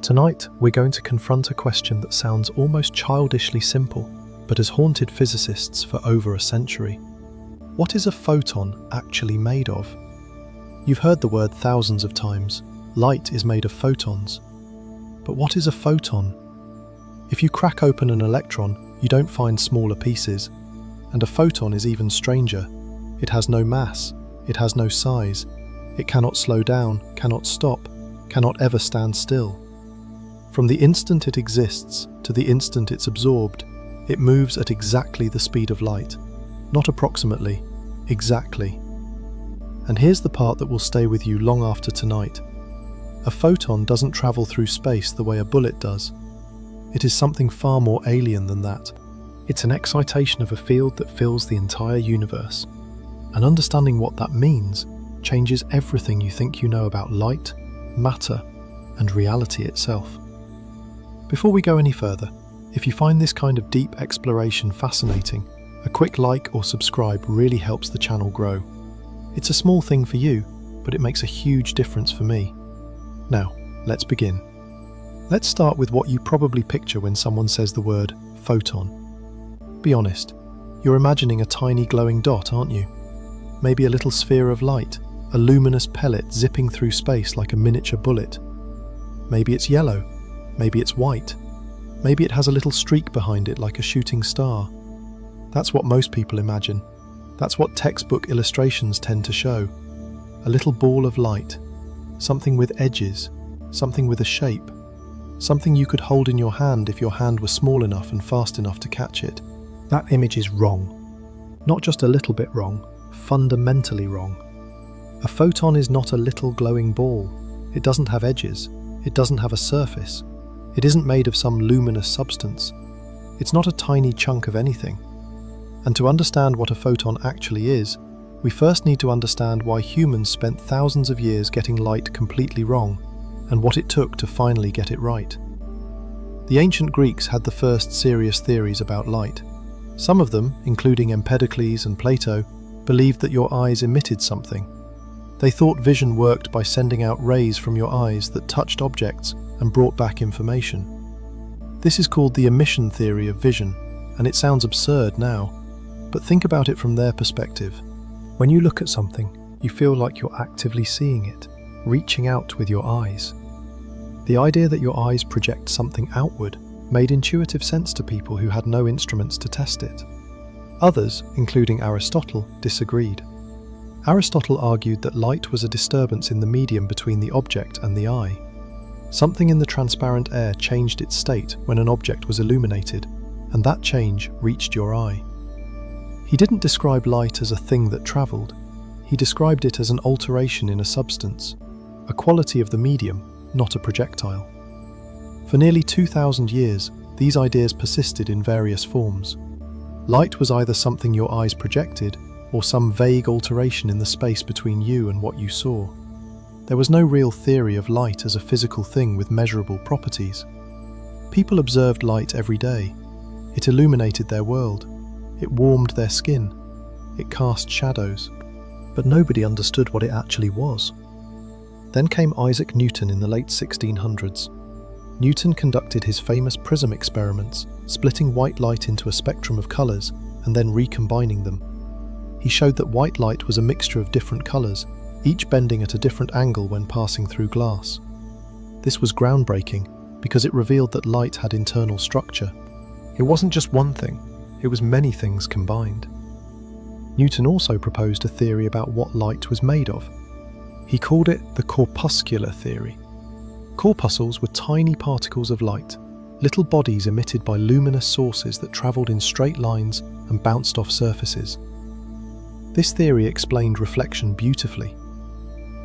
Tonight, we're going to confront a question that sounds almost childishly simple, but has haunted physicists for over a century. What is a photon actually made of? You've heard the word thousands of times. Light is made of photons. But what is a photon? If you crack open an electron, you don't find smaller pieces. And a photon is even stranger. It has no mass. It has no size. It cannot slow down, cannot stop, cannot ever stand still. From the instant it exists to the instant it's absorbed, it moves at exactly the speed of light. Not approximately, exactly. And here's the part that will stay with you long after tonight. A photon doesn't travel through space the way a bullet does. It is something far more alien than that. It's an excitation of a field that fills the entire universe. And understanding what that means changes everything you think you know about light, matter, and reality itself. Before we go any further, if you find this kind of deep exploration fascinating, a quick like or subscribe really helps the channel grow. It's a small thing for you, but it makes a huge difference for me. Now, let's begin. Let's start with what you probably picture when someone says the word photon. Be honest, you're imagining a tiny glowing dot, aren't you? Maybe a little sphere of light, a luminous pellet zipping through space like a miniature bullet. Maybe it's yellow, maybe it's white, maybe it has a little streak behind it like a shooting star. That's what most people imagine. That's what textbook illustrations tend to show. A little ball of light, something with edges, something with a shape, something you could hold in your hand if your hand were small enough and fast enough to catch it. That image is wrong. Not just a little bit wrong, fundamentally wrong. A photon is not a little glowing ball. It doesn't have edges. It doesn't have a surface. It isn't made of some luminous substance. It's not a tiny chunk of anything. And to understand what a photon actually is, we first need to understand why humans spent thousands of years getting light completely wrong, and what it took to finally get it right. The ancient Greeks had the first serious theories about light. Some of them, including Empedocles and Plato, believed that your eyes emitted something. They thought vision worked by sending out rays from your eyes that touched objects and brought back information. This is called the emission theory of vision, and it sounds absurd now, but think about it from their perspective. When you look at something, you feel like you're actively seeing it, reaching out with your eyes. The idea that your eyes project something outward made intuitive sense to people who had no instruments to test it. Others, including Aristotle, disagreed. Aristotle argued that light was a disturbance in the medium between the object and the eye. Something in the transparent air changed its state when an object was illuminated, and that change reached your eye. He didn't describe light as a thing that travelled. He described it as an alteration in a substance, a quality of the medium, not a projectile. For nearly 2,000 years, these ideas persisted in various forms. Light was either something your eyes projected, or some vague alteration in the space between you and what you saw. There was no real theory of light as a physical thing with measurable properties. People observed light every day. It illuminated their world. It warmed their skin. It cast shadows. But nobody understood what it actually was. Then came Isaac Newton in the late 1600s. Newton conducted his famous prism experiments, splitting white light into a spectrum of colours and then recombining them. He showed that white light was a mixture of different colours, each bending at a different angle when passing through glass. This was groundbreaking because it revealed that light had internal structure. It wasn't just one thing, it was many things combined. Newton also proposed a theory about what light was made of. He called it the corpuscular theory. Corpuscles were tiny particles of light, little bodies emitted by luminous sources that travelled in straight lines and bounced off surfaces. This theory explained reflection beautifully.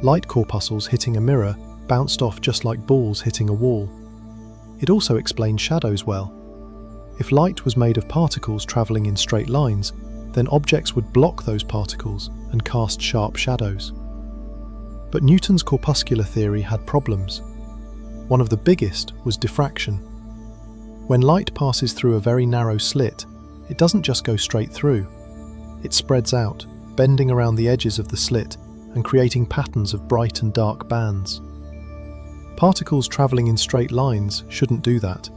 Light corpuscles hitting a mirror bounced off just like balls hitting a wall. It also explained shadows well. If light was made of particles travelling in straight lines, then objects would block those particles and cast sharp shadows. But Newton's corpuscular theory had problems. One of the biggest was diffraction. When light passes through a very narrow slit, it doesn't just go straight through. It spreads out, bending around the edges of the slit and creating patterns of bright and dark bands. Particles travelling in straight lines shouldn't do that.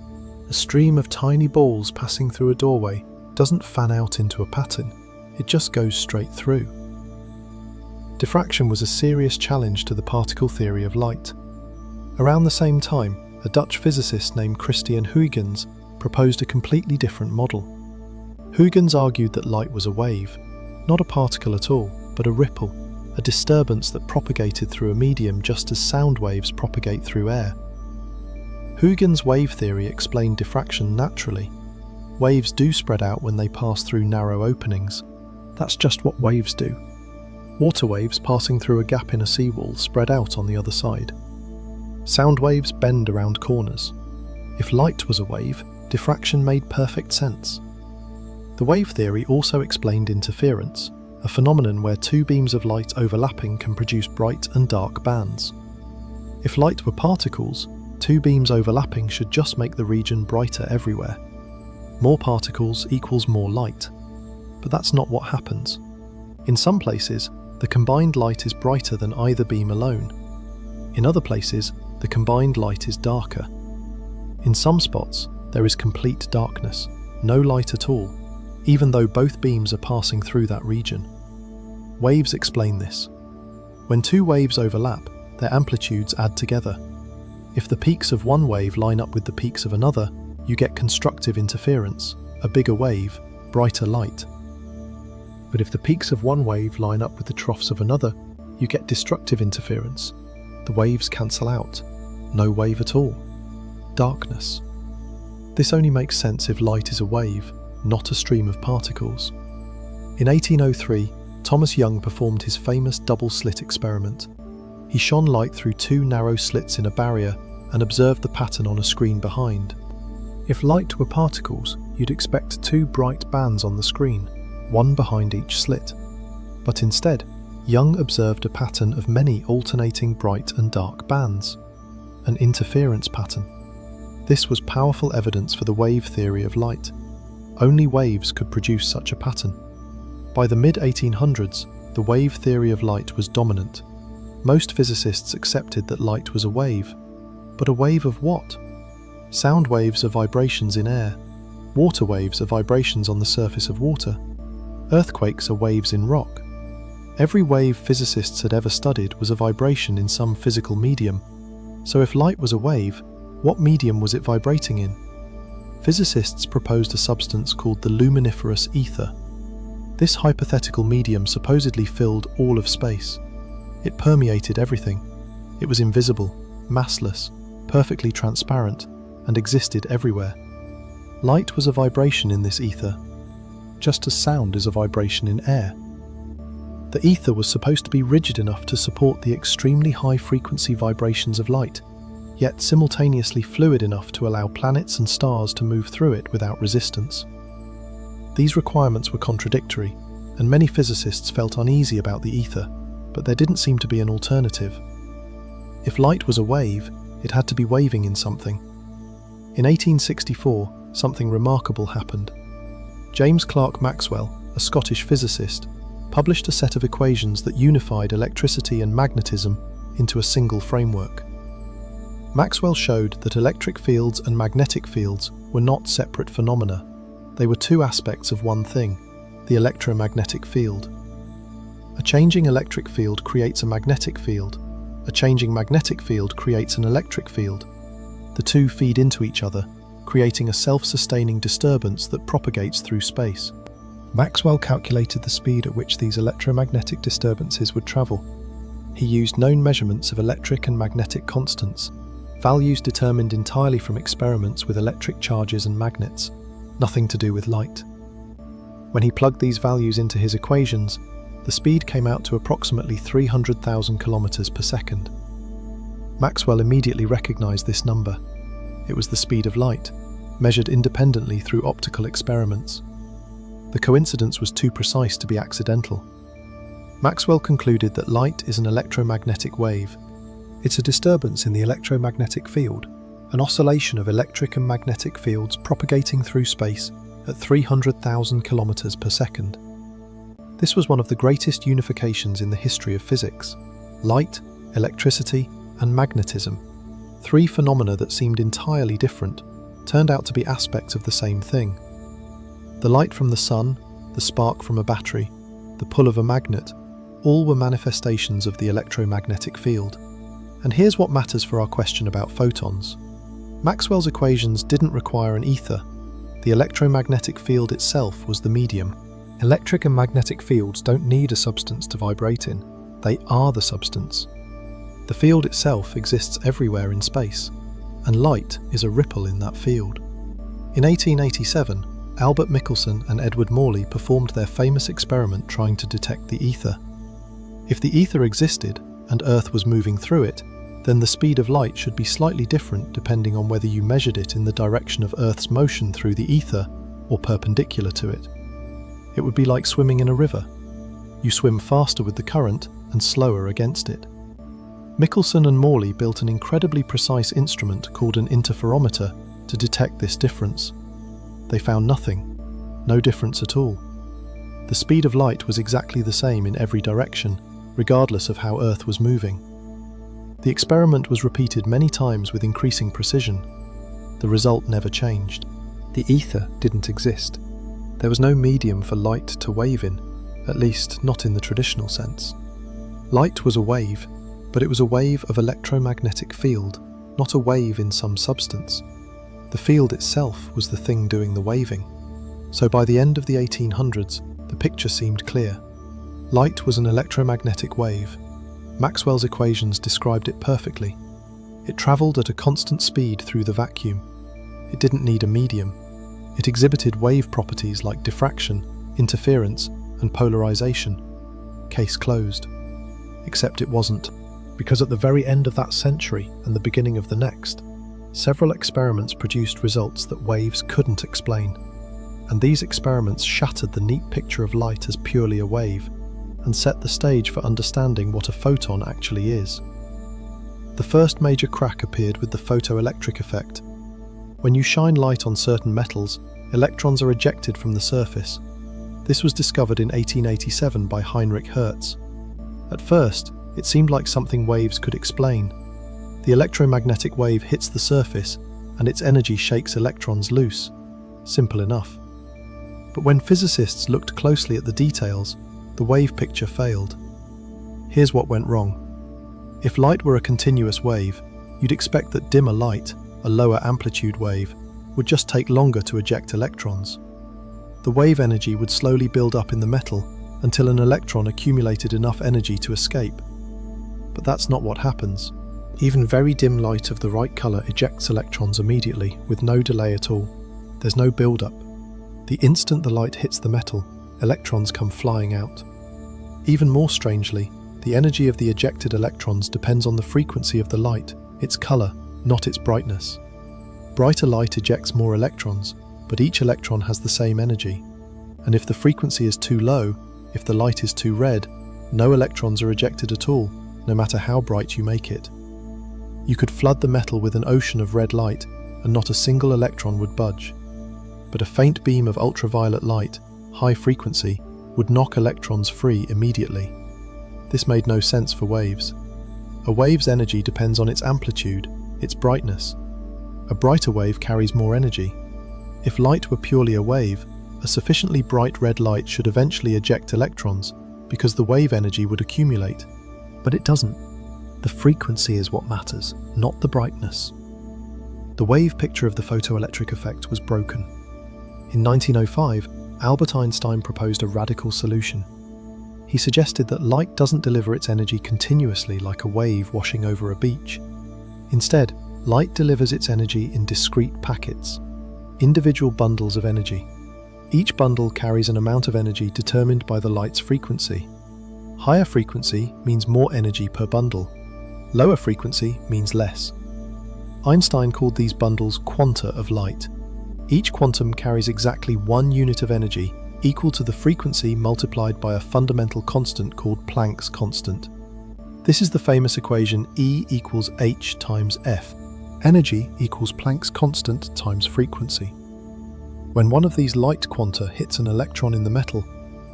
A stream of tiny balls passing through a doorway doesn't fan out into a pattern, it just goes straight through. Diffraction was a serious challenge to the particle theory of light. Around the same time, a Dutch physicist named Christian Huygens proposed a completely different model. Huygens argued that light was a wave, not a particle at all, but a ripple, a disturbance that propagated through a medium just as sound waves propagate through air. Huygens' wave theory explained diffraction naturally. Waves do spread out when they pass through narrow openings. That's just what waves do. Water waves passing through a gap in a seawall spread out on the other side. Sound waves bend around corners. If light was a wave, diffraction made perfect sense. The wave theory also explained interference, a phenomenon where two beams of light overlapping can produce bright and dark bands. If light were particles, two beams overlapping should just make the region brighter everywhere. More particles equals more light. But that's not what happens. In some places, the combined light is brighter than either beam alone. In other places, the combined light is darker. In some spots, there is complete darkness, no light at all, even though both beams are passing through that region. Waves explain this. When two waves overlap, their amplitudes add together. If the peaks of one wave line up with the peaks of another, you get constructive interference, a bigger wave, brighter light. But if the peaks of one wave line up with the troughs of another, you get destructive interference. The waves cancel out. No wave at all. Darkness. This only makes sense if light is a wave, not a stream of particles. In 1803, Thomas Young performed his famous double-slit experiment. He shone light through two narrow slits in a barrier and observed the pattern on a screen behind. If light were particles, you'd expect two bright bands on the screen, one behind each slit. But instead, Young observed a pattern of many alternating bright and dark bands, an interference pattern. This was powerful evidence for the wave theory of light. Only waves could produce such a pattern. By the mid-1800s, the wave theory of light was dominant. Most physicists accepted that light was a wave. But a wave of what? Sound waves are vibrations in air. Water waves are vibrations on the surface of water. Earthquakes are waves in rock. Every wave physicists had ever studied was a vibration in some physical medium. So if light was a wave, what medium was it vibrating in? Physicists proposed a substance called the luminiferous ether. This hypothetical medium supposedly filled all of space. It permeated everything. It was invisible, massless, perfectly transparent, and existed everywhere. Light was a vibration in this ether, just as sound is a vibration in air. The ether was supposed to be rigid enough to support the extremely high-frequency vibrations of light, yet simultaneously fluid enough to allow planets and stars to move through it without resistance. These requirements were contradictory, and many physicists felt uneasy about the ether, but there didn't seem to be an alternative. If light was a wave, it had to be waving in something. In 1864, something remarkable happened. James Clerk Maxwell, a Scottish physicist, published a set of equations that unified electricity and magnetism into a single framework. Maxwell showed that electric fields and magnetic fields were not separate phenomena. They were two aspects of one thing, the electromagnetic field. A changing electric field creates a magnetic field. A changing magnetic field creates an electric field. The two feed into each other, creating a self-sustaining disturbance that propagates through space. Maxwell calculated the speed at which these electromagnetic disturbances would travel. He used known measurements of electric and magnetic constants, values determined entirely from experiments with electric charges and magnets, nothing to do with light. When he plugged these values into his equations, the speed came out to approximately 300,000 kilometers per second. Maxwell immediately recognized this number. It was the speed of light, measured independently through optical experiments. The coincidence was too precise to be accidental. Maxwell concluded that light is an electromagnetic wave. It's a disturbance in the electromagnetic field, an oscillation of electric and magnetic fields propagating through space at 300,000 kilometers per second. This was one of the greatest unifications in the history of physics. Light, electricity, and magnetism. Three phenomena that seemed entirely different turned out to be aspects of the same thing. The light from the sun, the spark from a battery, the pull of a magnet, all were manifestations of the electromagnetic field. And here's what matters for our question about photons. Maxwell's equations didn't require an ether. The electromagnetic field itself was the medium. Electric and magnetic fields don't need a substance to vibrate in. They are the substance. The field itself exists everywhere in space, and light is a ripple in that field. In 1887, Albert Michelson and Edward Morley performed their famous experiment trying to detect the ether. If the ether existed and Earth was moving through it, then the speed of light should be slightly different depending on whether you measured it in the direction of Earth's motion through the ether or perpendicular to it. It would be like swimming in a river. You swim faster with the current and slower against it. Michelson and Morley built an incredibly precise instrument called an interferometer to detect this difference. They found nothing, no difference at all. The speed of light was exactly the same in every direction, regardless of how Earth was moving. The experiment was repeated many times with increasing precision. The result never changed. The ether didn't exist. There was no medium for light to wave in, at least not in the traditional sense. Light was a wave, but it was a wave of electromagnetic field, not a wave in some substance. The field itself was the thing doing the waving. So by the end of the 1800s, the picture seemed clear. Light was an electromagnetic wave. Maxwell's equations described it perfectly. It travelled at a constant speed through the vacuum. It didn't need a medium. It exhibited wave properties like diffraction, interference, and polarization. Case closed. Except it wasn't, because at the very end of that century and the beginning of the next, several experiments produced results that waves couldn't explain. And these experiments shattered the neat picture of light as purely a wave, and set the stage for understanding what a photon actually is. The first major crack appeared with the photoelectric effect. When you shine light on certain metals, electrons are ejected from the surface. This was discovered in 1887 by Heinrich Hertz. At first, it seemed like something waves could explain. The electromagnetic wave hits the surface, and its energy shakes electrons loose. Simple enough. But when physicists looked closely at the details, the wave picture failed. Here's what went wrong. If light were a continuous wave, you'd expect that dimmer light, a lower amplitude wave, would just take longer to eject electrons. The wave energy would slowly build up in the metal until an electron accumulated enough energy to escape. But that's not what happens. Even very dim light of the right colour ejects electrons immediately, with no delay at all. There's no build-up. The instant the light hits the metal, electrons come flying out. Even more strangely, the energy of the ejected electrons depends on the frequency of the light, its colour, not its brightness. Brighter light ejects more electrons, but each electron has the same energy. And if the frequency is too low, if the light is too red, no electrons are ejected at all, no matter how bright you make it. You could flood the metal with an ocean of red light, and not a single electron would budge. But a faint beam of ultraviolet light, high frequency, would knock electrons free immediately. This made no sense for waves. A wave's energy depends on its amplitude, its brightness. A brighter wave carries more energy. If light were purely a wave, a sufficiently bright red light should eventually eject electrons, because the wave energy would accumulate. But it doesn't. The frequency is what matters, not the brightness. The wave picture of the photoelectric effect was broken. In 1905, Albert Einstein proposed a radical solution. He suggested that light doesn't deliver its energy continuously like a wave washing over a beach. Instead, light delivers its energy in discrete packets, individual bundles of energy. Each bundle carries an amount of energy determined by the light's frequency. Higher frequency means more energy per bundle. Lower frequency means less. Einstein called these bundles quanta of light. Each quantum carries exactly 1 unit of energy, equal to the frequency multiplied by a fundamental constant called Planck's constant. This is the famous equation E equals h times F. Energy equals Planck's constant times frequency. When one of these light quanta hits an electron in the metal,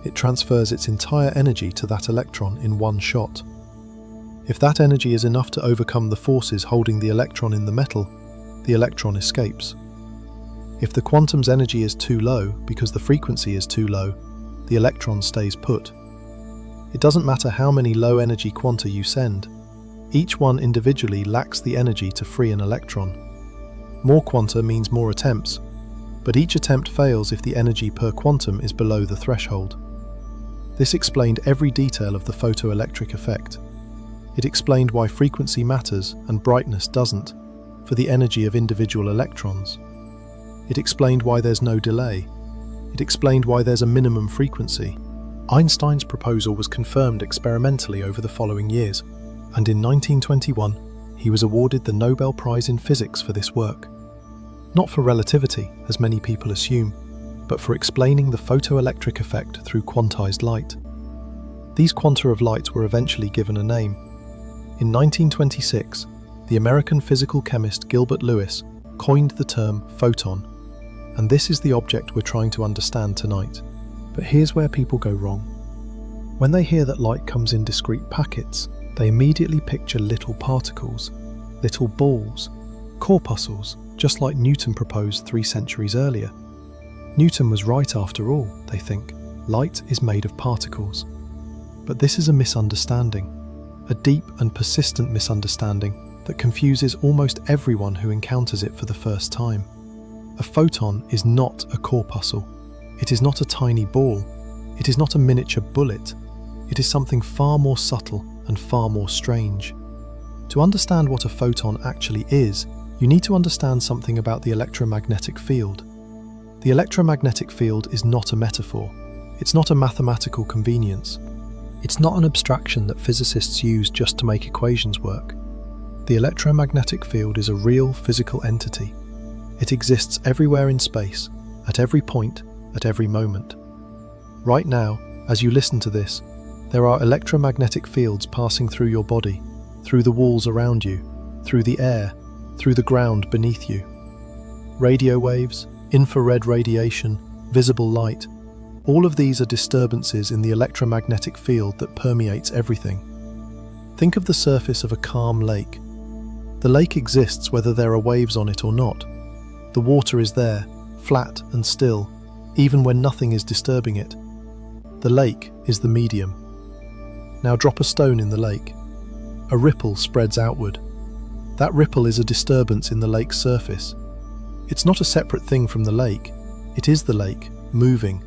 it transfers its entire energy to that electron in one shot. If that energy is enough to overcome the forces holding the electron in the metal, the electron escapes. If the quantum's energy is too low because the frequency is too low, the electron stays put. It doesn't matter how many low-energy quanta you send. Each one individually lacks the energy to free an electron. More quanta means more attempts, but each attempt fails if the energy per quantum is below the threshold. This explained every detail of the photoelectric effect. It explained why frequency matters and brightness doesn't, for the energy of individual electrons. It explained why there's no delay. It explained why there's a minimum frequency. Einstein's proposal was confirmed experimentally over the following years, and in 1921 he was awarded the Nobel Prize in Physics for this work. Not for relativity, as many people assume, but for explaining the photoelectric effect through quantized light. These quanta of light were eventually given a name. In 1926, the American physical chemist Gilbert Lewis coined the term photon, and this is the object we're trying to understand tonight. But here's where people go wrong. When they hear that light comes in discrete packets, they immediately picture little particles, little balls, corpuscles, just like Newton proposed 3 centuries earlier. Newton was right after all, they think. Light is made of particles. But this is a misunderstanding, a deep and persistent misunderstanding that confuses almost everyone who encounters it for the first time. A photon is not a corpuscle. It is not a tiny ball. It is not a miniature bullet. It is something far more subtle and far more strange. To understand what a photon actually is, you need to understand something about the electromagnetic field. The electromagnetic field is not a metaphor. It's not a mathematical convenience. It's not an abstraction that physicists use just to make equations work. The electromagnetic field is a real physical entity. It exists everywhere in space, at every point, at every moment. Right now, as you listen to this, there are electromagnetic fields passing through your body, through the walls around you, through the air, through the ground beneath you. Radio waves, infrared radiation, visible light, all of these are disturbances in the electromagnetic field that permeates everything. Think of the surface of a calm lake. The lake exists whether there are waves on it or not. The water is there, flat and still, even when nothing is disturbing it. The lake is the medium. Now drop a stone in the lake. A ripple spreads outward. That ripple is a disturbance in the lake's surface. It's not a separate thing from the lake. It is the lake, moving.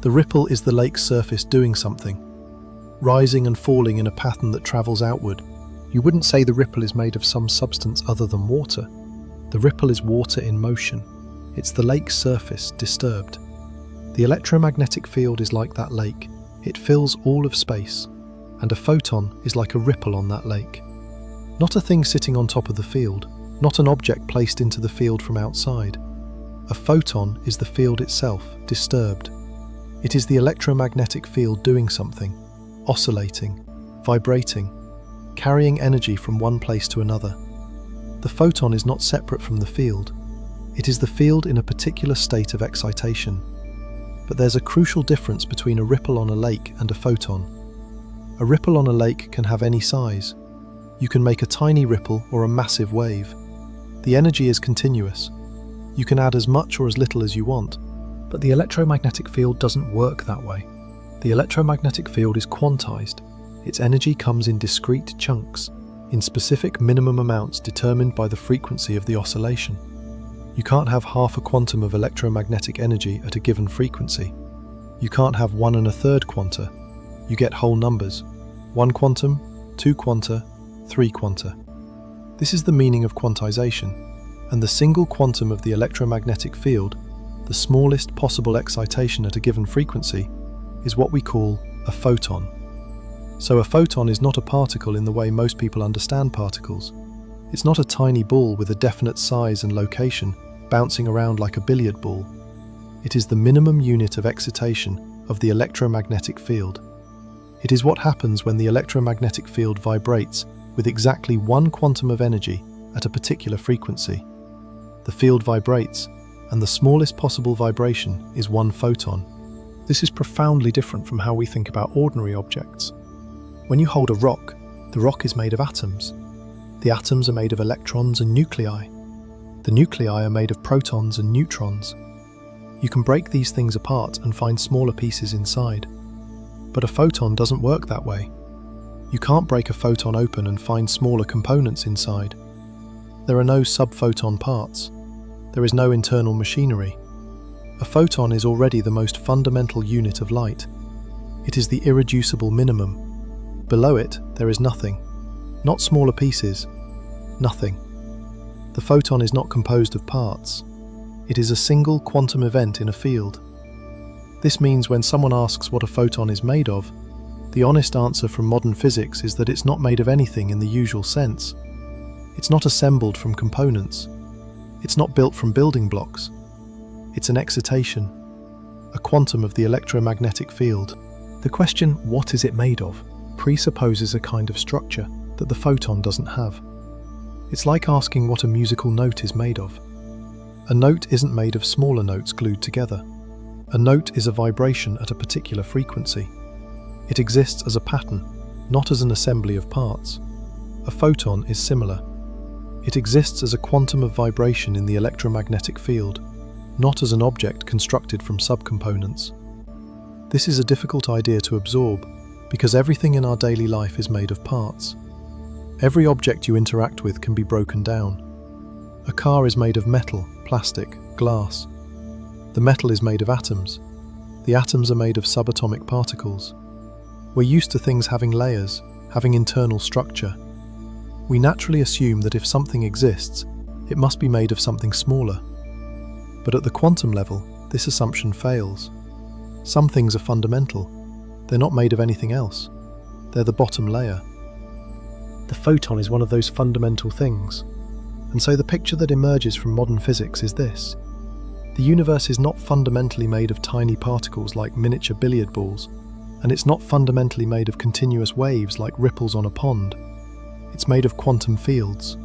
The ripple is the lake's surface doing something, rising and falling in a pattern that travels outward. You wouldn't say the ripple is made of some substance other than water. The ripple is water in motion. It's the lake's surface disturbed. The electromagnetic field is like that lake. It fills all of space, and a photon is like a ripple on that lake. Not a thing sitting on top of the field, not an object placed into the field from outside. A photon is the field itself, disturbed. It is the electromagnetic field doing something, oscillating, vibrating, carrying energy from one place to another. The photon is not separate from the field. It is the field in a particular state of excitation. But there's a crucial difference between a ripple on a lake and a photon. A ripple on a lake can have any size. You can make a tiny ripple or a massive wave. The energy is continuous. You can add as much or as little as you want. But the electromagnetic field doesn't work that way. The electromagnetic field is quantized. Its energy comes in discrete chunks, in specific minimum amounts determined by the frequency of the oscillation. You can't have half a quantum of electromagnetic energy at a given frequency. You can't have 1 1/3 quanta. You get whole numbers. 1 quantum, 2 quanta, 3 quanta. This is the meaning of quantization, and the single quantum of the electromagnetic field, the smallest possible excitation at a given frequency, is what we call a photon. So a photon is not a particle in the way most people understand particles. It's not a tiny ball with a definite size and location, bouncing around like a billiard ball. It is the minimum unit of excitation of the electromagnetic field. It is what happens when the electromagnetic field vibrates with exactly 1 quantum of energy at a particular frequency. The field vibrates, and the smallest possible vibration is 1 photon. This is profoundly different from how we think about ordinary objects. When you hold a rock, The rock is made of atoms. The atoms are made of electrons and nuclei. The nuclei are made of protons and neutrons. You can break these things apart and find smaller pieces inside. But a photon doesn't work that way. You can't break a photon open and find smaller components inside. There are no subphoton parts. There is no internal machinery. A photon is already the most fundamental unit of light. It is the irreducible minimum. Below it, there is nothing. Not smaller pieces. Nothing. The photon is not composed of parts. It is a single quantum event in a field. This means when someone asks what a photon is made of, the honest answer from modern physics is that it's not made of anything in the usual sense. It's not assembled from components. It's not built from building blocks. It's an excitation, a quantum of the electromagnetic field. The question, what is it made of, presupposes a kind of structure that the photon doesn't have. It's like asking what a musical note is made of. A note isn't made of smaller notes glued together. A note is a vibration at a particular frequency. It exists as a pattern, not as an assembly of parts. A photon is similar. It exists as a quantum of vibration in the electromagnetic field, not as an object constructed from subcomponents. This is a difficult idea to absorb because everything in our daily life is made of parts. Every object you interact with can be broken down. A car is made of metal, plastic, glass. The metal is made of atoms. The atoms are made of subatomic particles. We're used to things having layers, having internal structure. We naturally assume that if something exists, it must be made of something smaller. But at the quantum level, this assumption fails. Some things are fundamental. They're not made of anything else. They're the bottom layer. The photon is one of those fundamental things. And so the picture that emerges from modern physics is this. The universe is not fundamentally made of tiny particles like miniature billiard balls, and it's not fundamentally made of continuous waves like ripples on a pond. It's made of quantum fields.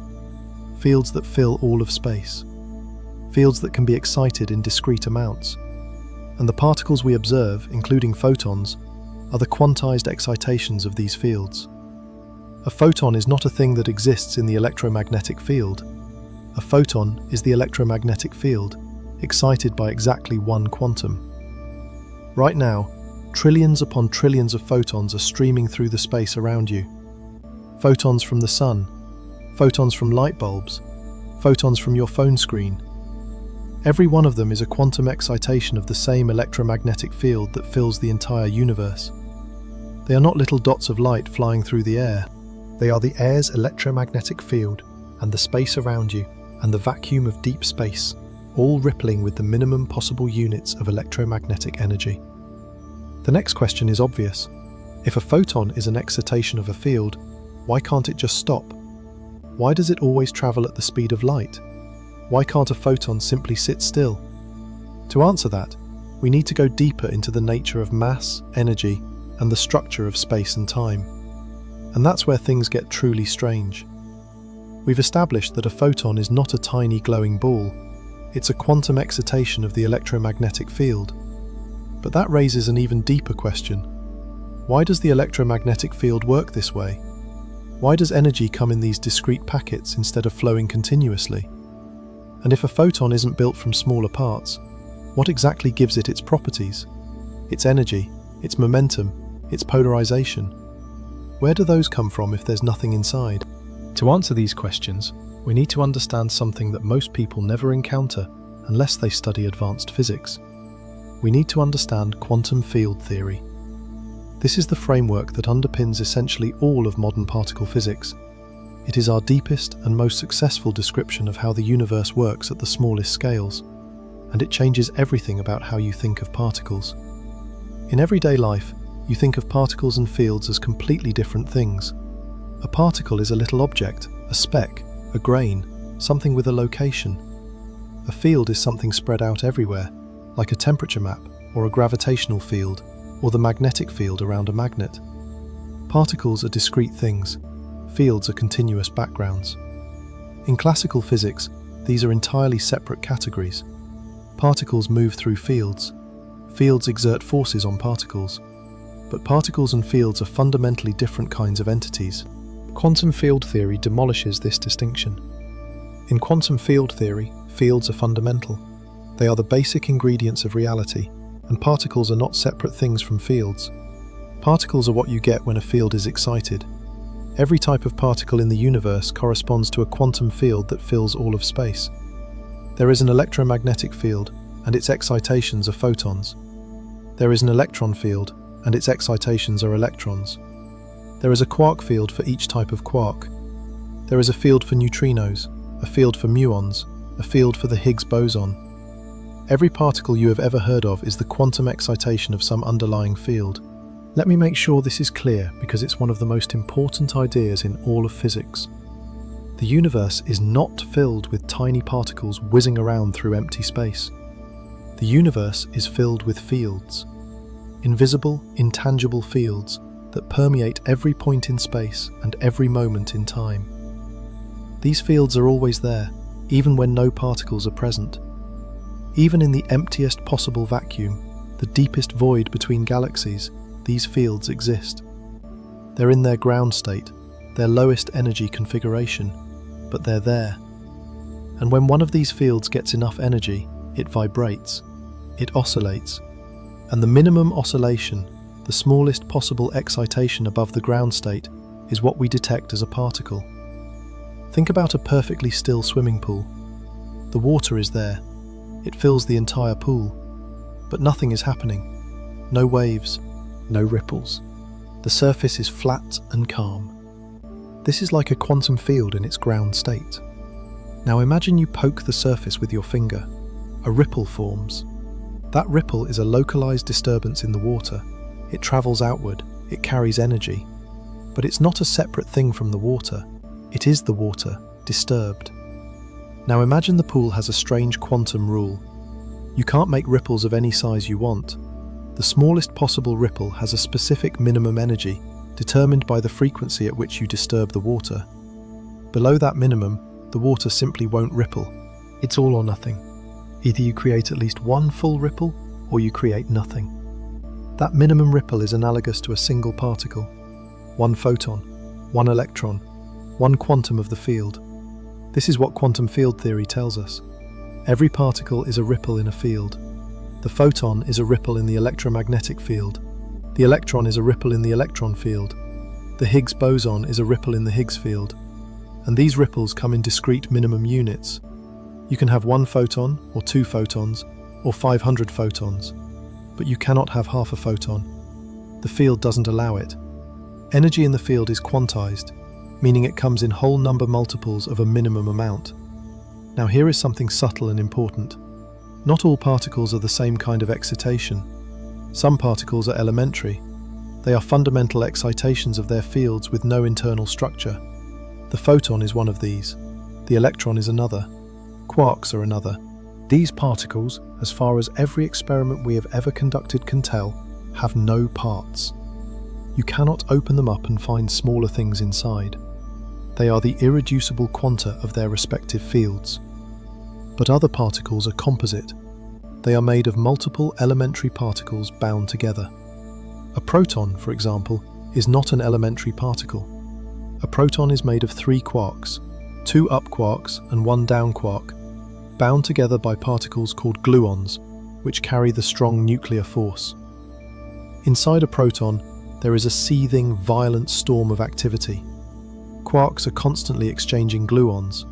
Fields that fill all of space. Fields that can be excited in discrete amounts. And the particles we observe, including photons, are the quantized excitations of these fields. A photon is not a thing that exists in the electromagnetic field. A photon is the electromagnetic field, excited by exactly one quantum. Right now, trillions upon trillions of photons are streaming through the space around you. Photons from the sun, photons from light bulbs, photons from your phone screen. Every one of them is a quantum excitation of the same electromagnetic field that fills the entire universe. They are not little dots of light flying through the air. They are the air's electromagnetic field, and the space around you, and the vacuum of deep space, all rippling with the minimum possible units of electromagnetic energy. The next question is obvious. If a photon is an excitation of a field, why can't it just stop? Why does it always travel at the speed of light? Why can't a photon simply sit still? To answer that, we need to go deeper into the nature of mass, energy, and the structure of space and time. And that's where things get truly strange. We've established that a photon is not a tiny glowing ball. It's a quantum excitation of the electromagnetic field. But that raises an even deeper question. Why does the electromagnetic field work this way? Why does energy come in these discrete packets instead of flowing continuously? And if a photon isn't built from smaller parts, what exactly gives it its properties? Its energy, its momentum, its polarization? Where do those come from if there's nothing inside? To answer these questions, we need to understand something that most people never encounter unless they study advanced physics. We need to understand quantum field theory. This is the framework that underpins essentially all of modern particle physics. It is our deepest and most successful description of how the universe works at the smallest scales, and it changes everything about how you think of particles. In everyday life, you think of particles and fields as completely different things. A particle is a little object, a speck, a grain, something with a location. A field is something spread out everywhere, like a temperature map, or a gravitational field, or the magnetic field around a magnet. Particles are discrete things. Fields are continuous backgrounds. In classical physics, these are entirely separate categories. Particles move through fields. Fields exert forces on particles. But particles and fields are fundamentally different kinds of entities. Quantum field theory demolishes this distinction. In quantum field theory, fields are fundamental. They are the basic ingredients of reality, and particles are not separate things from fields. Particles are what you get when a field is excited. Every type of particle in the universe corresponds to a quantum field that fills all of space. There is an electromagnetic field, and its excitations are photons. There is an electron field, and its excitations are electrons. There is a quark field for each type of quark. There is a field for neutrinos, a field for muons, a field for the Higgs boson. Every particle you have ever heard of is the quantum excitation of some underlying field. Let me make sure this is clear because it's one of the most important ideas in all of physics. The universe is not filled with tiny particles whizzing around through empty space. The universe is filled with fields. Invisible, intangible fields that permeate every point in space and every moment in time. These fields are always there, even when no particles are present. Even in the emptiest possible vacuum, the deepest void between galaxies, these fields exist. They're in their ground state, their lowest energy configuration, but they're there. And when one of these fields gets enough energy, it vibrates, it oscillates, and the minimum oscillation, the smallest possible excitation above the ground state, is what we detect as a particle. Think about a perfectly still swimming pool. The water is there. It fills the entire pool. But nothing is happening. No waves, no ripples. The surface is flat and calm. This is like a quantum field in its ground state. Now imagine you poke the surface with your finger. A ripple forms. That ripple is a localized disturbance in the water. It travels outward, it carries energy. But it's not a separate thing from the water. It is the water, disturbed. Now imagine the pool has a strange quantum rule. You can't make ripples of any size you want. The smallest possible ripple has a specific minimum energy, determined by the frequency at which you disturb the water. Below that minimum, the water simply won't ripple. It's all or nothing. Either you create at least one full ripple, or you create nothing. That minimum ripple is analogous to a single particle. One photon, one electron, one quantum of the field. This is what quantum field theory tells us. Every particle is a ripple in a field. The photon is a ripple in the electromagnetic field. The electron is a ripple in the electron field. The Higgs boson is a ripple in the Higgs field. And these ripples come in discrete minimum units. You can have one photon, or two photons, or 500 photons. But you cannot have half a photon. The field doesn't allow it. Energy in the field is quantized, meaning it comes in whole number multiples of a minimum amount. Now here is something subtle and important. Not all particles are the same kind of excitation. Some particles are elementary. They are fundamental excitations of their fields with no internal structure. The photon is one of these. The electron is another. Quarks are another. These particles, as far as every experiment we have ever conducted can tell, have no parts. You cannot open them up and find smaller things inside. They are the irreducible quanta of their respective fields. But other particles are composite. They are made of multiple elementary particles bound together. A proton, for example, is not an elementary particle. A proton is made of 3 quarks, 2 up quarks and 1 down quark, bound together by particles called gluons, which carry the strong nuclear force. Inside a proton, there is a seething, violent storm of activity. Quarks are constantly exchanging gluons.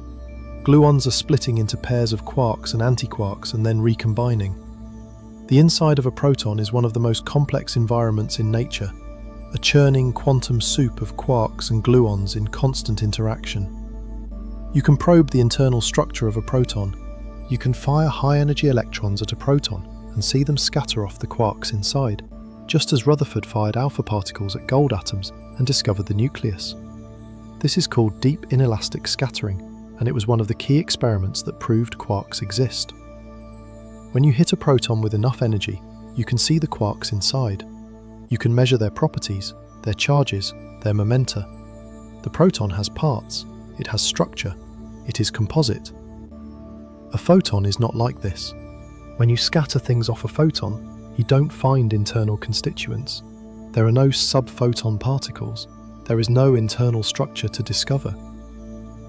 Gluons are splitting into pairs of quarks and antiquarks and then recombining. The inside of a proton is one of the most complex environments in nature, a churning quantum soup of quarks and gluons in constant interaction. You can probe the internal structure of a proton. You can fire high-energy electrons at a proton and see them scatter off the quarks inside, just as Rutherford fired alpha particles at gold atoms and discovered the nucleus. This is called deep inelastic scattering, and it was one of the key experiments that proved quarks exist. When you hit a proton with enough energy, you can see the quarks inside. You can measure their properties, their charges, their momenta. The proton has parts, it has structure, it is composite. A photon is not like this. When you scatter things off a photon, you don't find internal constituents. There are no subphoton particles. there is no internal structure to discover.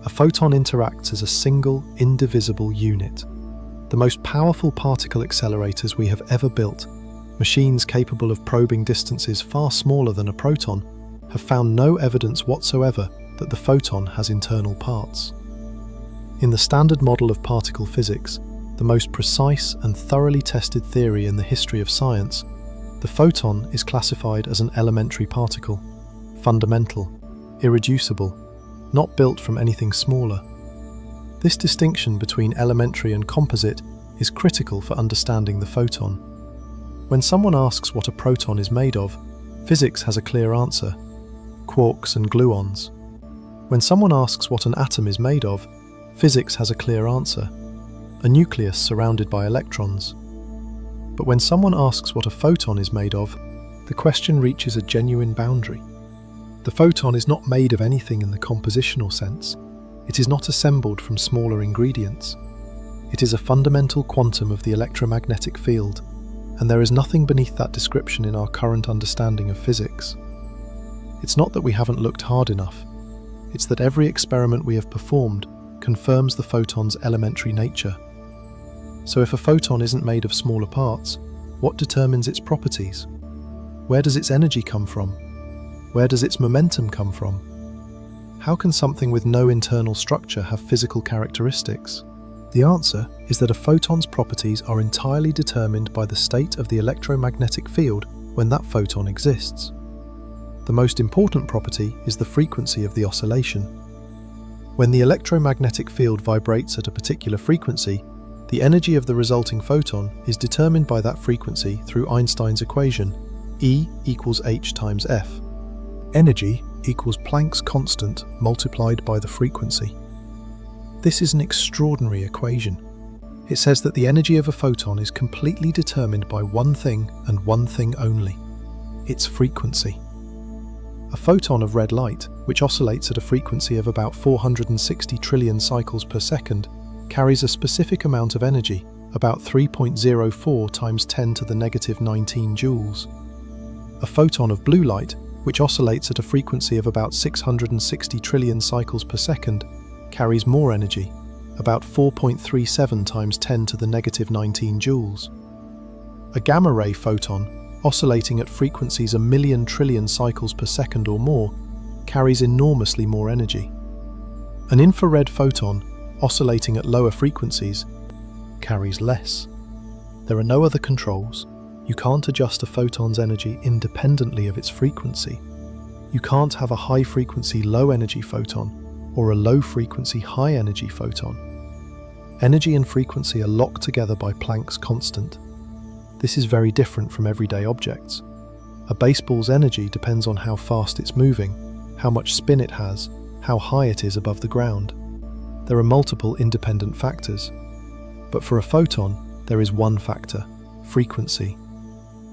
A photon interacts as a single, indivisible unit. The most powerful particle accelerators we have ever built, machines capable of probing distances far smaller than a proton, have found no evidence whatsoever that the photon has internal parts. In the standard model of particle physics, the most precise and thoroughly tested theory in the history of science, the photon is classified as an elementary particle, fundamental, irreducible, not built from anything smaller. This distinction between elementary and composite is critical for understanding the photon. When someone asks what a proton is made of, physics has a clear answer: quarks and gluons. When someone asks what an atom is made of, physics has a clear answer: a nucleus surrounded by electrons. But when someone asks what a photon is made of, the question reaches a genuine boundary. The photon is not made of anything in the compositional sense. It is not assembled from smaller ingredients. It is a fundamental quantum of the electromagnetic field, and there is nothing beneath that description in our current understanding of physics. It's not that we haven't looked hard enough. It's that every experiment we have performed confirms the photon's elementary nature. So if a photon isn't made of smaller parts, what determines its properties? Where does its energy come from? Where does its momentum come from? How can something with no internal structure have physical characteristics? The answer is that a photon's properties are entirely determined by the state of the electromagnetic field when that photon exists. The most important property is the frequency of the oscillation. When the electromagnetic field vibrates at a particular frequency, the energy of the resulting photon is determined by that frequency through Einstein's equation, E equals h times f. Energy equals Planck's constant multiplied by the frequency. This is an extraordinary equation. It says that the energy of a photon is completely determined by one thing and one thing only: its frequency. A photon of red light, which oscillates at a frequency of about 460 trillion cycles per second, carries a specific amount of energy, about 3.04 times 10 to the negative 19 joules. A photon of blue light, which oscillates at a frequency of about 660 trillion cycles per second, carries more energy, about 4.37 times 10 to the negative 19 joules. A gamma-ray photon, oscillating at frequencies 1,000,000 trillion cycles per second or more, carries enormously more energy. An infrared photon, oscillating at lower frequencies, carries less. There are no other controls. You can't adjust a photon's energy independently of its frequency. You can't have a high-frequency low-energy photon or a low-frequency high-energy photon. Energy and frequency are locked together by Planck's constant. This is very different from everyday objects. A baseball's energy depends on how fast it's moving, how much spin it has, how high it is above the ground. There are multiple independent factors. But for a photon, there is one factor: frequency.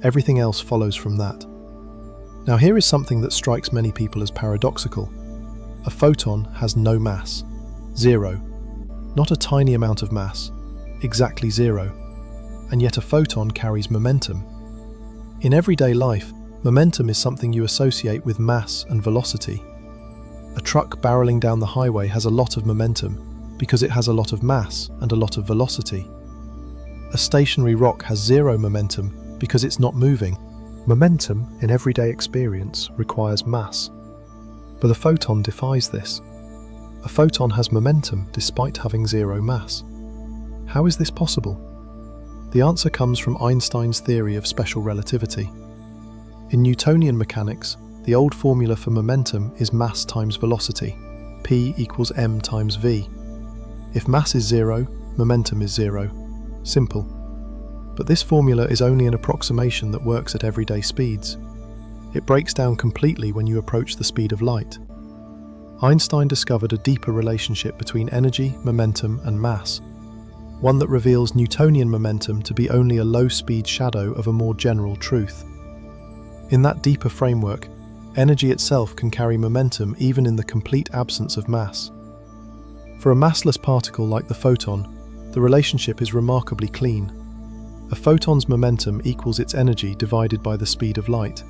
Everything else follows from that. Now here is something that strikes many people as paradoxical. A photon has no mass. Zero. Not a tiny amount of mass. Exactly zero. And yet a photon carries momentum. In everyday life, momentum is something you associate with mass and velocity. A truck barreling down the highway has a lot of momentum because it has a lot of mass and a lot of velocity. A stationary rock has zero momentum because it's not moving. Momentum in everyday experience requires mass. But the photon defies this. A photon has momentum despite having zero mass. How is this possible? The answer comes from Einstein's theory of special relativity. In Newtonian mechanics, the old formula for momentum is mass times velocity, P equals m times v. If mass is zero, momentum is zero. Simple. But this formula is only an approximation that works at everyday speeds. It breaks down completely when you approach the speed of light. Einstein discovered a deeper relationship between energy, momentum, and mass, one that reveals Newtonian momentum to be only a low-speed shadow of a more general truth. In that deeper framework, energy itself can carry momentum even in the complete absence of mass. For a massless particle like the photon, the relationship is remarkably clean. A photon's momentum equals its energy divided by the speed of light.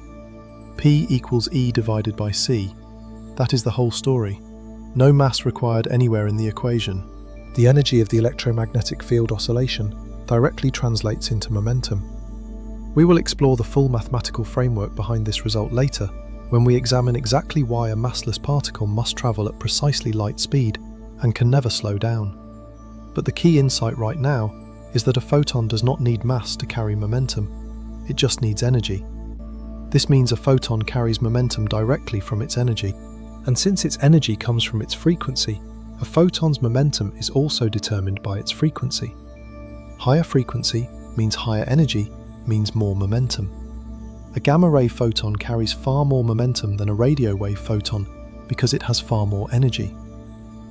P equals E divided by C, That is the whole story. No mass required anywhere in the equation. The energy of the electromagnetic field oscillation directly translates into momentum. We will explore the full mathematical framework behind this result later, when we examine exactly why a massless particle must travel at precisely light speed and can never slow down. But the key insight right now is that a photon does not need mass to carry momentum, it just needs energy. This means a photon carries momentum directly from its energy, and since its energy comes from its frequency, a photon's momentum is also determined by its frequency. Higher frequency means higher energy, means more momentum. A gamma-ray photon carries far more momentum than a radio wave photon because it has far more energy.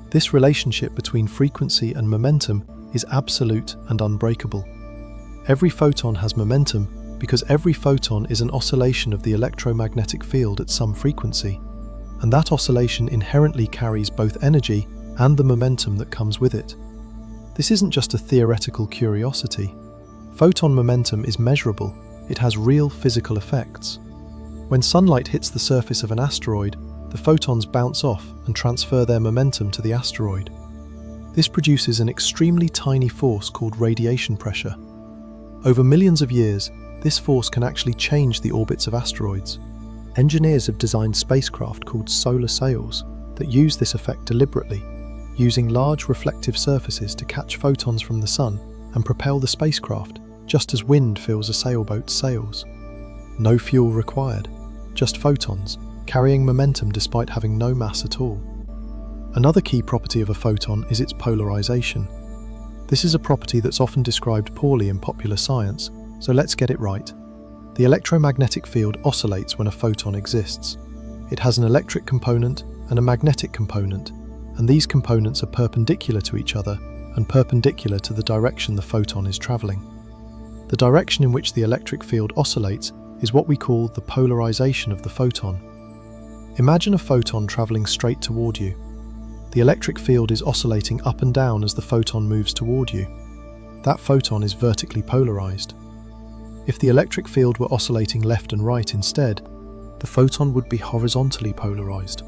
This relationship between frequency and momentum is absolute and unbreakable. Every photon has momentum because every photon is an oscillation of the electromagnetic field at some frequency, and that oscillation inherently carries both energy and the momentum that comes with it. This isn't just a theoretical curiosity. Photon momentum is measurable. It has real physical effects. When sunlight hits the surface of an asteroid, the photons bounce off and transfer their momentum to the asteroid. This produces an extremely tiny force called radiation pressure. Over millions of years, this force can actually change the orbits of asteroids. Engineers have designed spacecraft called solar sails that use this effect deliberately, using large reflective surfaces to catch photons from the sun and propel the spacecraft, just as wind fills a sailboat's sails. No fuel required, just photons, carrying momentum despite having no mass at all. Another key property of a photon is its polarization. This is a property that's often described poorly in popular science, so let's get it right. The electromagnetic field oscillates when a photon exists. It has an electric component and a magnetic component, and these components are perpendicular to each other and perpendicular to the direction the photon is traveling. The direction in which the electric field oscillates is what we call the polarization of the photon. Imagine a photon traveling straight toward you. The electric field is oscillating up and down as the photon moves toward you. That photon is vertically polarized. If the electric field were oscillating left and right instead, the photon would be horizontally polarized.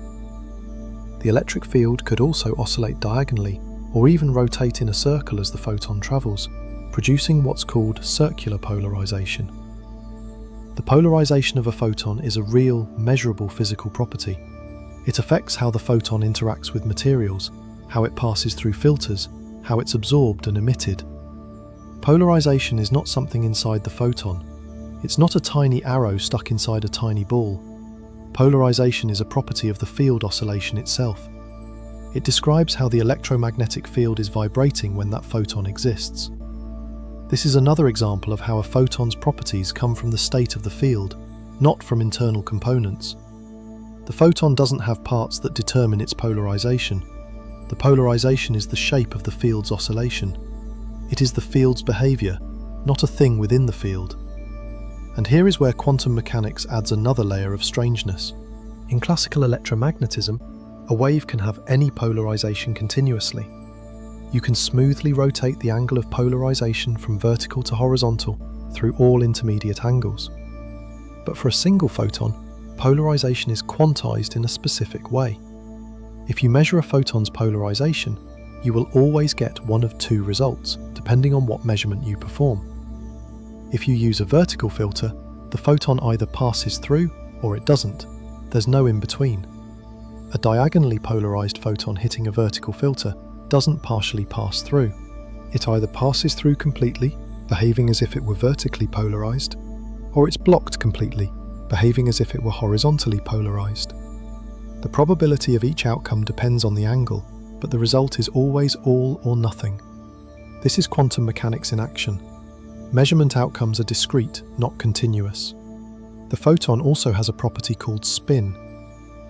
The electric field could also oscillate diagonally or even rotate in a circle as the photon travels, producing what's called circular polarization. The polarization of a photon is a real, measurable physical property. It affects how the photon interacts with materials, how it passes through filters, how it's absorbed and emitted. Polarization is not something inside the photon. It's not a tiny arrow stuck inside a tiny ball. Polarization is a property of the field oscillation itself. It describes how the electromagnetic field is vibrating when that photon exists. This is another example of how a photon's properties come from the state of the field, not from internal components. The photon doesn't have parts that determine its polarization. The polarization is the shape of the field's oscillation. It is the field's behavior, not a thing within the field. And here is where quantum mechanics adds another layer of strangeness. In classical electromagnetism, a wave can have any polarization continuously. You can smoothly rotate the angle of polarization from vertical to horizontal through all intermediate angles. But for a single photon, polarization is quantized in a specific way. If you measure a photon's polarization, you will always get one of two results, depending on what measurement you perform. If you use a vertical filter, the photon either passes through or it doesn't. There's no in between. A diagonally polarized photon hitting a vertical filter doesn't partially pass through. It either passes through completely, behaving as if it were vertically polarized, or it's blocked completely, behaving as if it were horizontally polarized. The probability of each outcome depends on the angle, but the result is always all or nothing. This is quantum mechanics in action. Measurement outcomes are discrete, not continuous. The photon also has a property called spin.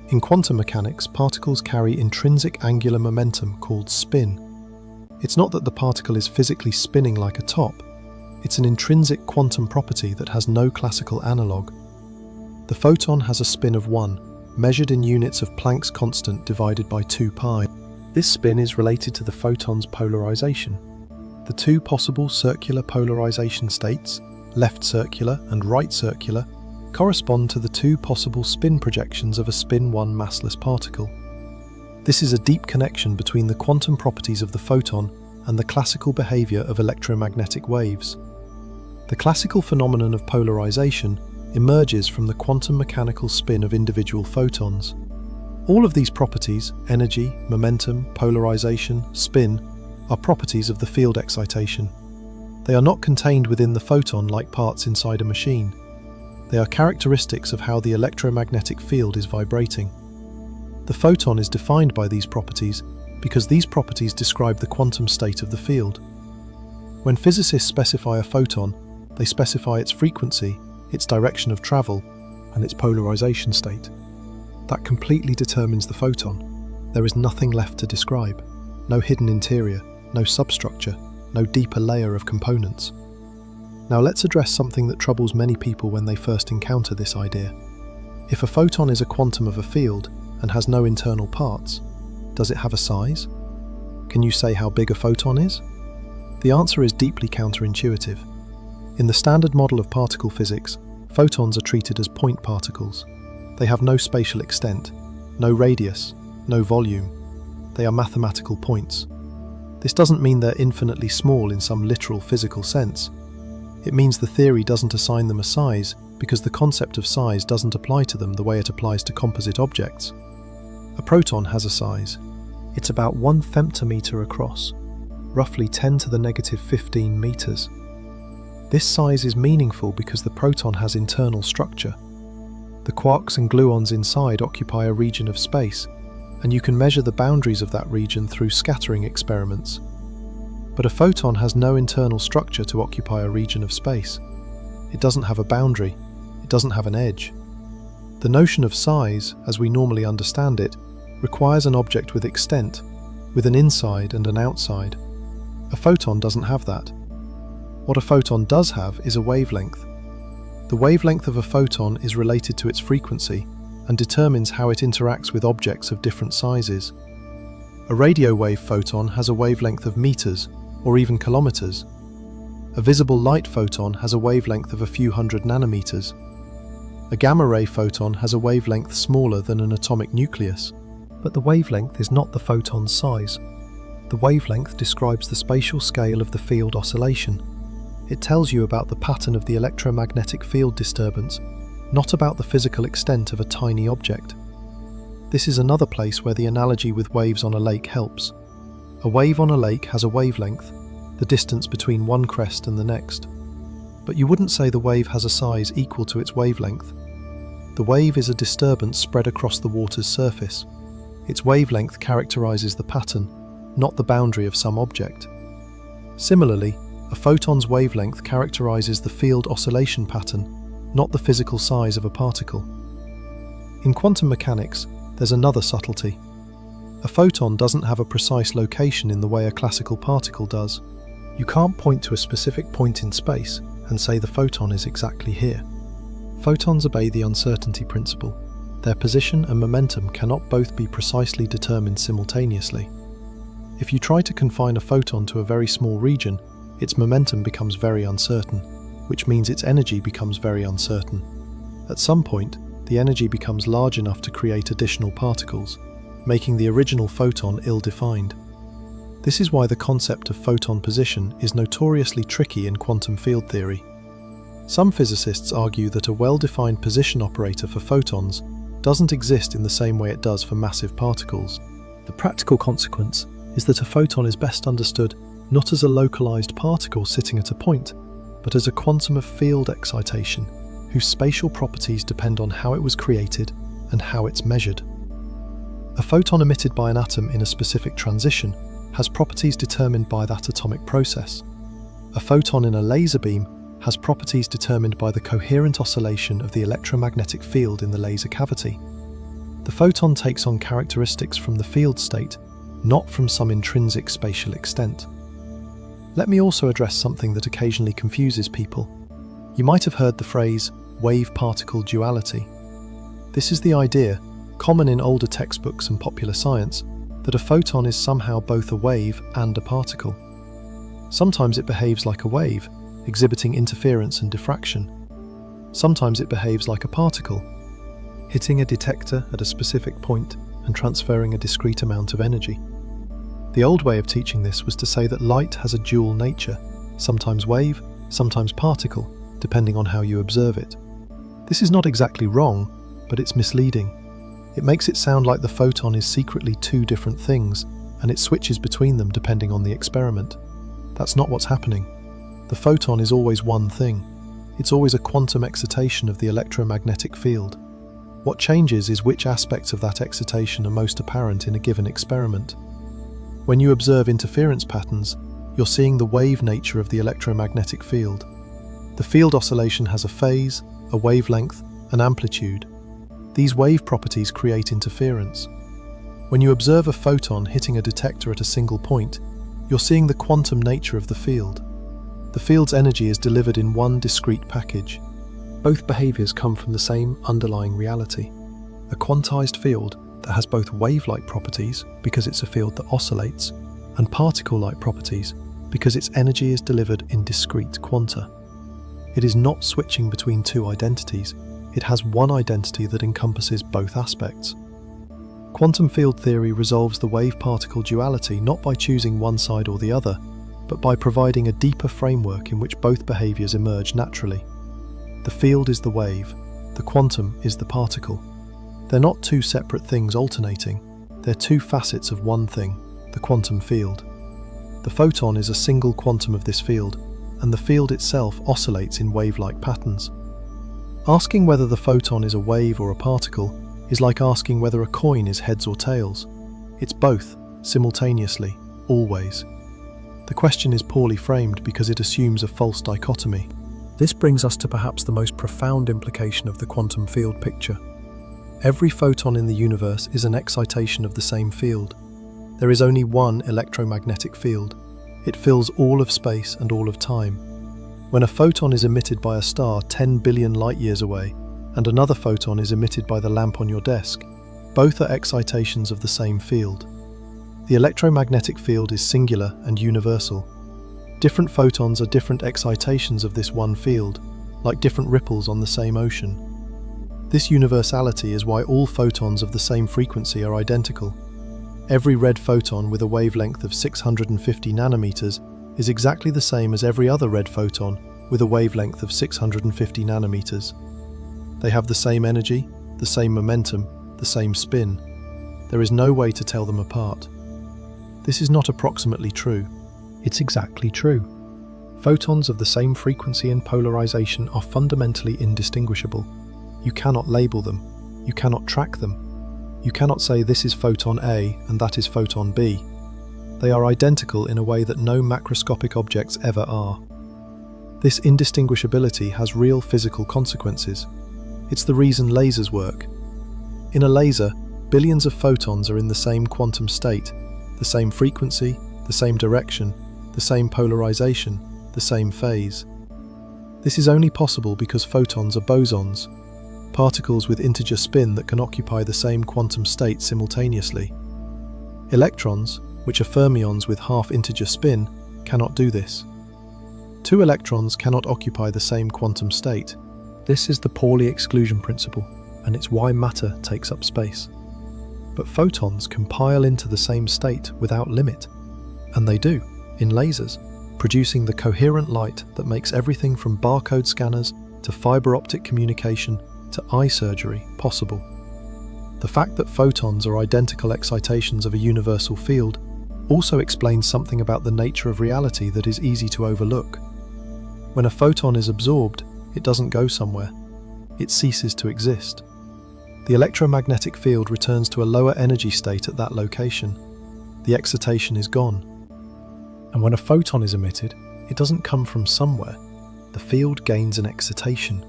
In quantum mechanics, particles carry intrinsic angular momentum called spin. It's not that the particle is physically spinning like a top, it's an intrinsic quantum property that has no classical analogue. The photon has a spin of 1, measured in units of Planck's constant divided by 2 pi. This spin is related to the photon's polarization. The two possible circular polarization states, left circular and right circular, correspond to the two possible spin projections of a spin-1 massless particle. This is a deep connection between the quantum properties of the photon and the classical behavior of electromagnetic waves. The classical phenomenon of polarization emerges from the quantum mechanical spin of individual photons. All of these properties, energy, momentum, polarization, spin, are properties of the field excitation. They are not contained within the photon like parts inside a machine. They are characteristics of how the electromagnetic field is vibrating. The photon is defined by these properties because these properties describe the quantum state of the field. When physicists specify a photon, they specify its frequency, its direction of travel, and its polarization state. That completely determines the photon. There is nothing left to describe. No hidden interior, no substructure, no deeper layer of components. Now let's address something that troubles many people when they first encounter this idea. If a photon is a quantum of a field and has no internal parts, does it have a size? Can you say how big a photon is? The answer is deeply counterintuitive. In the standard model of particle physics, photons are treated as point particles. They have no spatial extent, no radius, no volume. They are mathematical points. This doesn't mean they're infinitely small in some literal physical sense. It means the theory doesn't assign them a size because the concept of size doesn't apply to them the way it applies to composite objects. A proton has a size. It's about 1 femtometer across, roughly 10 to the negative 15 meters. This size is meaningful because the proton has internal structure. The quarks and gluons inside occupy a region of space, and you can measure the boundaries of that region through scattering experiments. But a photon has no internal structure to occupy a region of space. It doesn't have a boundary, it doesn't have an edge. The notion of size, as we normally understand it, requires an object with extent, with an inside and an outside. A photon doesn't have that. What a photon does have is a wavelength. The wavelength of a photon is related to its frequency and determines how it interacts with objects of different sizes. A radio wave photon has a wavelength of meters or even kilometers. A visible light photon has a wavelength of a few hundred nanometers. A gamma ray photon has a wavelength smaller than an atomic nucleus. But the wavelength is not the photon's size. The wavelength describes the spatial scale of the field oscillation. It tells you about the pattern of the electromagnetic field disturbance, not about the physical extent of a tiny object. This is another place where the analogy with waves on a lake helps. A wave on a lake has a wavelength, the distance between one crest and the next. But you wouldn't say the wave has a size equal to its wavelength. The wave is a disturbance spread across the water's surface. Its wavelength characterizes the pattern, not the boundary of some object. Similarly, a photon's wavelength characterizes the field oscillation pattern, not the physical size of a particle. In quantum mechanics, there's another subtlety. A photon doesn't have a precise location in the way a classical particle does. You can't point to a specific point in space and say the photon is exactly here. Photons obey the uncertainty principle. Their position and momentum cannot both be precisely determined simultaneously. If you try to confine a photon to a very small region, its momentum becomes very uncertain, which means its energy becomes very uncertain. At some point, the energy becomes large enough to create additional particles, making the original photon ill-defined. This is why the concept of photon position is notoriously tricky in quantum field theory. Some physicists argue that a well-defined position operator for photons doesn't exist in the same way it does for massive particles. The practical consequence is that a photon is best understood not as a localized particle sitting at a point, but as a quantum of field excitation, whose spatial properties depend on how it was created and how it's measured. A photon emitted by an atom in a specific transition has properties determined by that atomic process. A photon in a laser beam has properties determined by the coherent oscillation of the electromagnetic field in the laser cavity. The photon takes on characteristics from the field state, not from some intrinsic spatial extent. Let me also address something that occasionally confuses people. You might have heard the phrase wave-particle duality. This is the idea, common in older textbooks and popular science, that a photon is somehow both a wave and a particle. Sometimes it behaves like a wave, exhibiting interference and diffraction. Sometimes it behaves like a particle, hitting a detector at a specific point and transferring a discrete amount of energy. The old way of teaching this was to say that light has a dual nature, sometimes wave, sometimes particle, depending on how you observe it. This is not exactly wrong, but it's misleading. It makes it sound like the photon is secretly two different things, and it switches between them depending on the experiment. That's not what's happening. The photon is always one thing. It's always a quantum excitation of the electromagnetic field. What changes is which aspects of that excitation are most apparent in a given experiment. When you observe interference patterns, you're seeing the wave nature of the electromagnetic field. The field oscillation has a phase, a wavelength, an amplitude. These wave properties create interference. When you observe a photon hitting a detector at a single point, you're seeing the quantum nature of the field. The field's energy is delivered in one discrete package. Both behaviors come from the same underlying reality. A quantized field that has both wave-like properties, because it's a field that oscillates, and particle-like properties, because its energy is delivered in discrete quanta. It is not switching between two identities. It has one identity that encompasses both aspects. Quantum field theory resolves the wave-particle duality not by choosing one side or the other, but by providing a deeper framework in which both behaviors emerge naturally. The field is the wave, the quantum is the particle. They're not two separate things alternating, they're two facets of one thing, the quantum field. The photon is a single quantum of this field, and the field itself oscillates in wave-like patterns. Asking whether the photon is a wave or a particle is like asking whether a coin is heads or tails. It's both, simultaneously, always. The question is poorly framed because it assumes a false dichotomy. This brings us to perhaps the most profound implication of the quantum field picture. Every photon in the universe is an excitation of the same field. There is only one electromagnetic field. It fills all of space and all of time. When a photon is emitted by a star 10 billion light-years away, and another photon is emitted by the lamp on your desk, both are excitations of the same field. The electromagnetic field is singular and universal. Different photons are different excitations of this one field, like different ripples on the same ocean. This universality is why all photons of the same frequency are identical. Every red photon with a wavelength of 650 nanometers is exactly the same as every other red photon with a wavelength of 650 nanometers. They have the same energy, the same momentum, the same spin. There is no way to tell them apart. This is not approximately true. It's exactly true. Photons of the same frequency and polarization are fundamentally indistinguishable. You cannot label them. You cannot track them. You cannot say this is photon A and that is photon B. They are identical in a way that no macroscopic objects ever are. This indistinguishability has real physical consequences. It's the reason lasers work. In a laser, billions of photons are in the same quantum state, the same frequency, the same direction, the same polarization, the same phase. This is only possible because photons are bosons, particles with integer spin that can occupy the same quantum state simultaneously. Electrons, which are fermions with half-integer spin, cannot do this. Two electrons cannot occupy the same quantum state. This is the Pauli exclusion principle, and it's why matter takes up space. But photons can pile into the same state without limit, and they do, in lasers, producing the coherent light that makes everything from barcode scanners to fiber optic communication to eye surgery possible. The fact that photons are identical excitations of a universal field also explains something about the nature of reality that is easy to overlook. When a photon is absorbed, it doesn't go somewhere. It ceases to exist. The electromagnetic field returns to a lower energy state at that location. The excitation is gone. And when a photon is emitted, it doesn't come from somewhere. The field gains an excitation.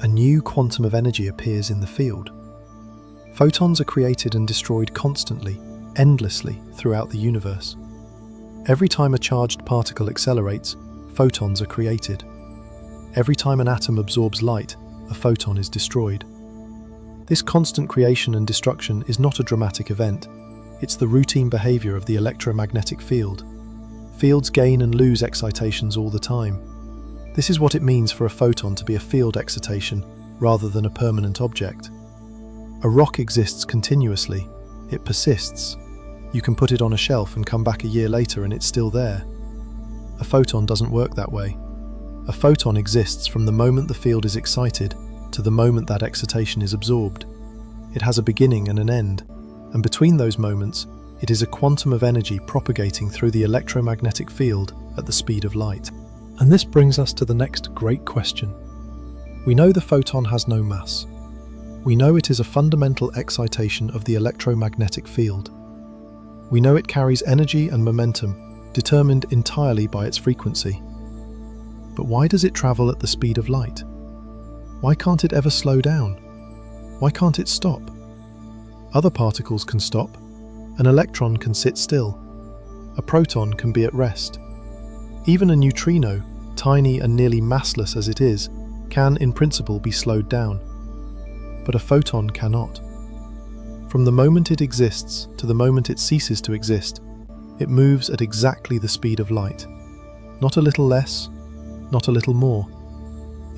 A new quantum of energy appears in the field. Photons are created and destroyed constantly, endlessly, throughout the universe. Every time a charged particle accelerates, photons are created. Every time an atom absorbs light, a photon is destroyed. This constant creation and destruction is not a dramatic event. It's the routine behavior of the electromagnetic field. Fields gain and lose excitations all the time. This is what it means for a photon to be a field excitation rather than a permanent object. A rock exists continuously. It persists. You can put it on a shelf and come back a year later and it's still there. A photon doesn't work that way. A photon exists from the moment the field is excited to the moment that excitation is absorbed. It has a beginning and an end, and between those moments, it is a quantum of energy propagating through the electromagnetic field at the speed of light. And this brings us to the next great question. We know the photon has no mass. We know it is a fundamental excitation of the electromagnetic field. We know it carries energy and momentum, determined entirely by its frequency. But why does it travel at the speed of light? Why can't it ever slow down? Why can't it stop? Other particles can stop. An electron can sit still. A proton can be at rest. Even a neutrino, tiny and nearly massless as it is, can in principle be slowed down. But a photon cannot. From the moment it exists to the moment it ceases to exist, it moves at exactly the speed of light. Not a little less, not a little more.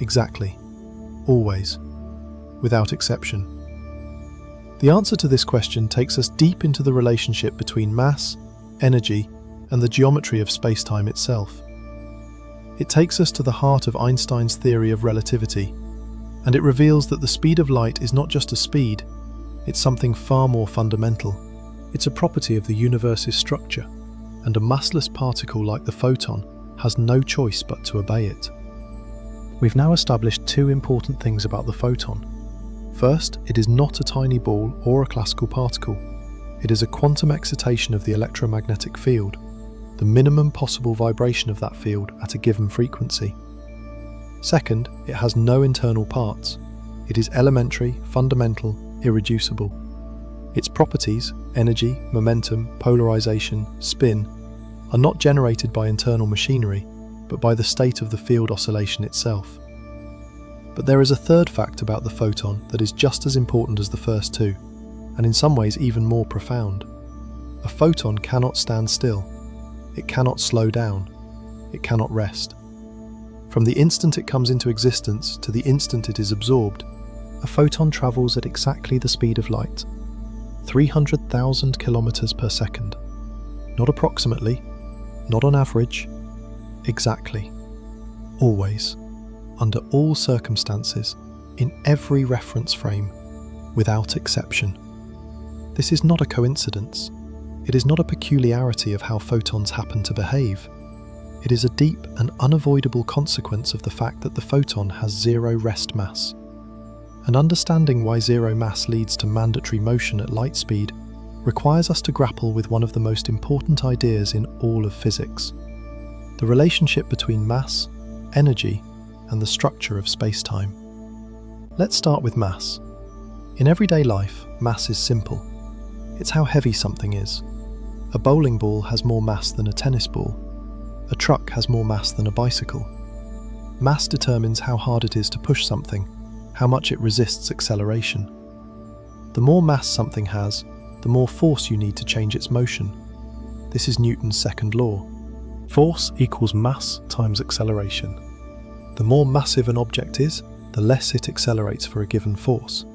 Exactly. Always. Without exception. The answer to this question takes us deep into the relationship between mass, energy, and the geometry of space-time itself. It takes us to the heart of Einstein's theory of relativity, and it reveals that the speed of light is not just a speed, it's something far more fundamental. It's a property of the universe's structure, and a massless particle like the photon has no choice but to obey it. We've now established two important things about the photon. First, it is not a tiny ball or a classical particle. It is a quantum excitation of the electromagnetic field, the minimum possible vibration of that field at a given frequency. Second, it has no internal parts. It is elementary, fundamental, irreducible. Its properties, energy, momentum, polarization, spin, are not generated by internal machinery, but by the state of the field oscillation itself. But there is a third fact about the photon that is just as important as the first two, and in some ways even more profound. A photon cannot stand still. It cannot slow down. It cannot rest. From the instant it comes into existence to the instant it is absorbed, a photon travels at exactly the speed of light, 300,000 kilometers per second. Not approximately, not on average, exactly. Always. Under all circumstances, in every reference frame, without exception. This is not a coincidence. It is not a peculiarity of how photons happen to behave. It is a deep and unavoidable consequence of the fact that the photon has zero rest mass. And understanding why zero mass leads to mandatory motion at light speed requires us to grapple with one of the most important ideas in all of physics: the relationship between mass, energy, and the structure of space-time. Let's start with mass. In everyday life, mass is simple. It's how heavy something is. A bowling ball has more mass than a tennis ball. A truck has more mass than a bicycle. Mass determines how hard it is to push something, how much it resists acceleration. The more mass something has, the more force you need to change its motion. This is Newton's second law. Force equals mass times acceleration. The more massive an object is, the less it accelerates for a given force.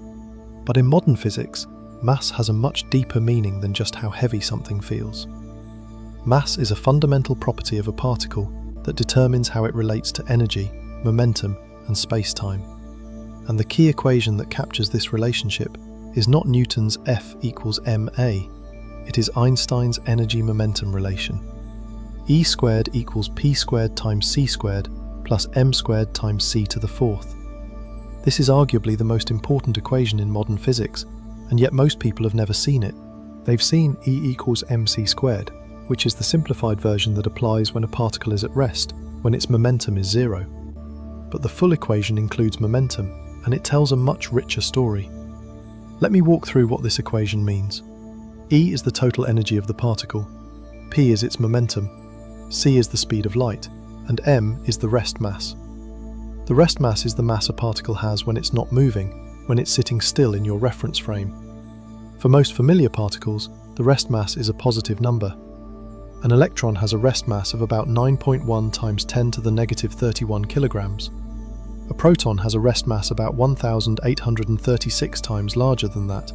But in modern physics, mass has a much deeper meaning than just how heavy something feels. Mass is a fundamental property of a particle that determines how it relates to energy, momentum, and space-time. And the key equation that captures this relationship is not Newton's F equals ma, it is Einstein's energy-momentum relation. E squared equals p squared times c squared plus m squared times c to the fourth. This is arguably the most important equation in modern physics, and yet most people have never seen it. They've seen E equals mc squared, which is the simplified version that applies when a particle is at rest, when its momentum is zero. But the full equation includes momentum, and it tells a much richer story. Let me walk through what this equation means. E is the total energy of the particle, p is its momentum, c is the speed of light, and m is the rest mass. The rest mass is the mass a particle has when it's not moving, when it's sitting still in your reference frame. For most familiar particles, the rest mass is a positive number. An electron has a rest mass of about 9.1 times 10 to the negative 31 kilograms. A proton has a rest mass about 1,836 times larger than that.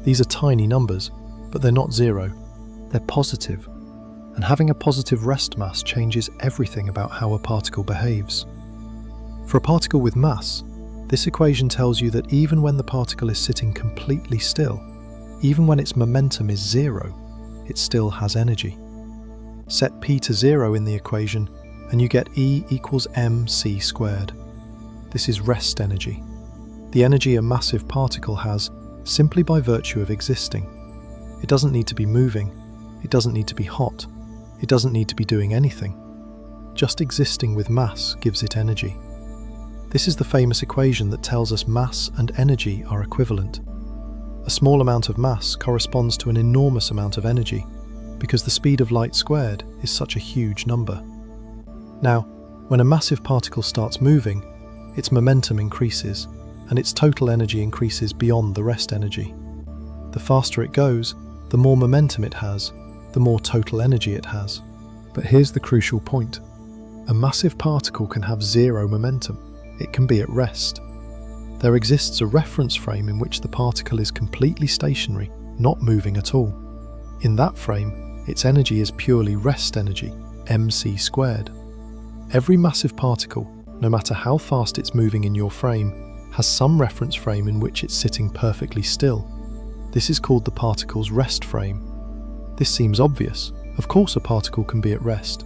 These are tiny numbers, but they're not zero. They're positive. And having a positive rest mass changes everything about how a particle behaves. For a particle with mass, this equation tells you that even when the particle is sitting completely still, even when its momentum is zero, it still has energy. Set p to 0 in the equation and you get E equals mc squared. This is rest energy, the energy a massive particle has simply by virtue of existing. It doesn't need to be moving, it doesn't need to be hot, it doesn't need to be doing anything. Just existing with mass gives it energy. This is the famous equation that tells us mass and energy are equivalent. A small amount of mass corresponds to an enormous amount of energy, because the speed of light squared is such a huge number. Now, when a massive particle starts moving, its momentum increases, and its total energy increases beyond the rest energy. The faster it goes, the more momentum it has, the more total energy it has. But here's the crucial point. A massive particle can have zero momentum. It can be at rest. There exists a reference frame in which the particle is completely stationary, not moving at all. In that frame, its energy is purely rest energy, mc squared. Every massive particle, no matter how fast it's moving in your frame, has some reference frame in which it's sitting perfectly still. This is called the particle's rest frame. This seems obvious. Of course a particle can be at rest.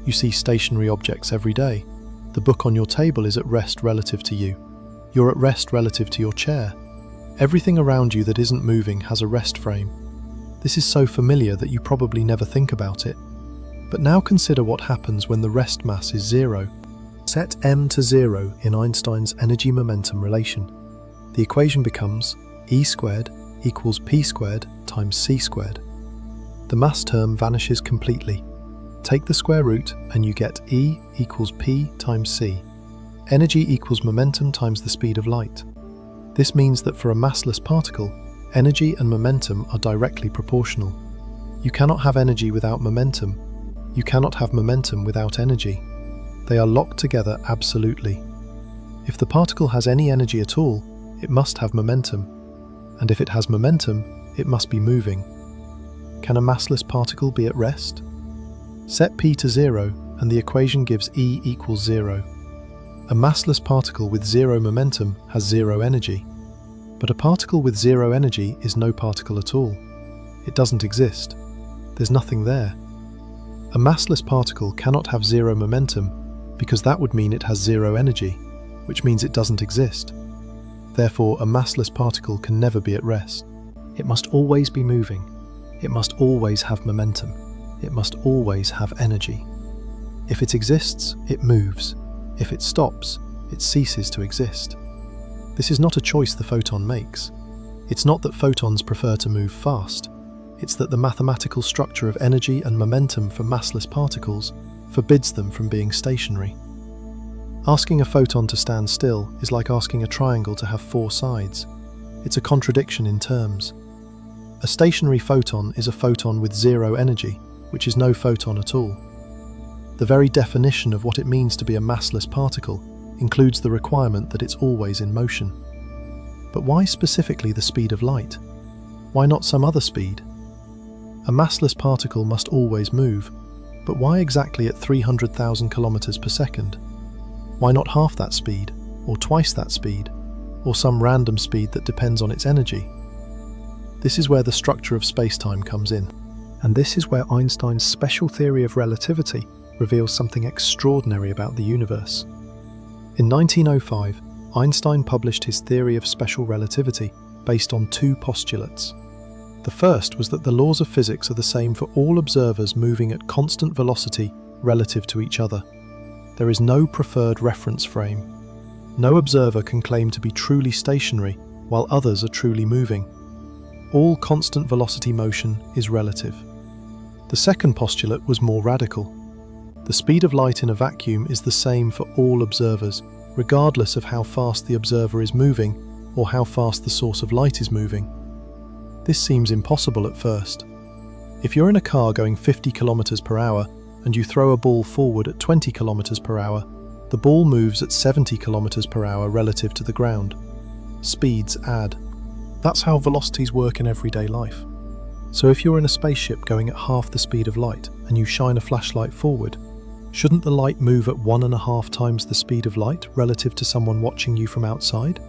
You see stationary objects every day. The book on your table is at rest relative to you. You're at rest relative to your chair. Everything around you that isn't moving has a rest frame. This is so familiar that you probably never think about it. But now consider what happens when the rest mass is zero. Set m to 0 in Einstein's energy-momentum relation. The equation becomes E squared equals p squared times c squared. The mass term vanishes completely. Take the square root and you get E equals p times c. Energy equals momentum times the speed of light. This means that for a massless particle, energy and momentum are directly proportional. You cannot have energy without momentum. You cannot have momentum without energy. They are locked together absolutely. If the particle has any energy at all, it must have momentum. And if it has momentum, it must be moving. Can a massless particle be at rest? Set p to 0 and the equation gives E equals 0. A massless particle with zero momentum has zero energy. But a particle with zero energy is no particle at all. It doesn't exist. There's nothing there. A massless particle cannot have zero momentum because that would mean it has zero energy, which means it doesn't exist. Therefore, a massless particle can never be at rest. It must always be moving. It must always have momentum. It must always have energy. If it exists, it moves. If it stops, it ceases to exist. This is not a choice the photon makes. It's not that photons prefer to move fast. It's that the mathematical structure of energy and momentum for massless particles forbids them from being stationary. Asking a photon to stand still is like asking a triangle to have four sides. It's a contradiction in terms. A stationary photon is a photon with zero energy, which is no photon at all. The very definition of what it means to be a massless particle includes the requirement that it's always in motion. But why specifically the speed of light? Why not some other speed? A massless particle must always move, but why exactly at 300,000 kilometers per second? Why not half that speed, or twice that speed, or some random speed that depends on its energy? This is where the structure of space-time comes in. And this is where Einstein's special theory of relativity reveals something extraordinary about the universe. In 1905, Einstein published his theory of special relativity based on two postulates. The first was that the laws of physics are the same for all observers moving at constant velocity relative to each other. There is no preferred reference frame. No observer can claim to be truly stationary while others are truly moving. All constant velocity motion is relative. The second postulate was more radical. The speed of light in a vacuum is the same for all observers, regardless of how fast the observer is moving or how fast the source of light is moving. This seems impossible at first. If you're in a car going 50 kilometers per hour and you throw a ball forward at 20 kilometers per hour, the ball moves at 70 kilometers per hour relative to the ground. Speeds add. That's how velocities work in everyday life. So if you're in a spaceship going at half the speed of light and you shine a flashlight forward, shouldn't the light move at 1.5 times the speed of light relative to someone watching you from outside?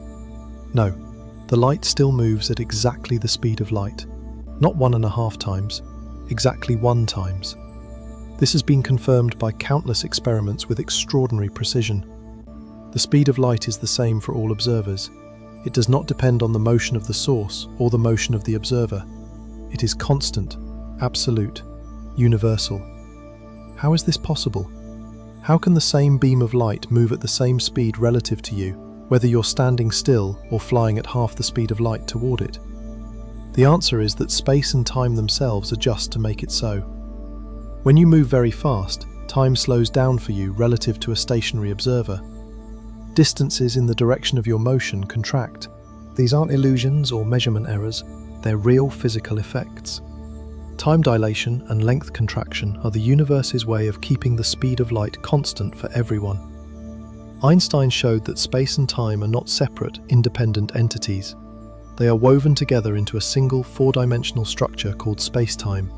No, the light still moves at exactly the speed of light. Not 1.5 times, exactly 1 times. This has been confirmed by countless experiments with extraordinary precision. The speed of light is the same for all observers. It does not depend on the motion of the source or the motion of the observer. It is constant, absolute, universal. How is this possible? How can the same beam of light move at the same speed relative to you, whether you're standing still or flying at half the speed of light toward it? The answer is that space and time themselves adjust to make it so. When you move very fast, time slows down for you relative to a stationary observer. Distances in the direction of your motion contract. These aren't illusions or measurement errors, they're real physical effects. Time dilation and length contraction are the universe's way of keeping the speed of light constant for everyone. Einstein showed that space and time are not separate, independent entities. They are woven together into a single four-dimensional structure called space-time.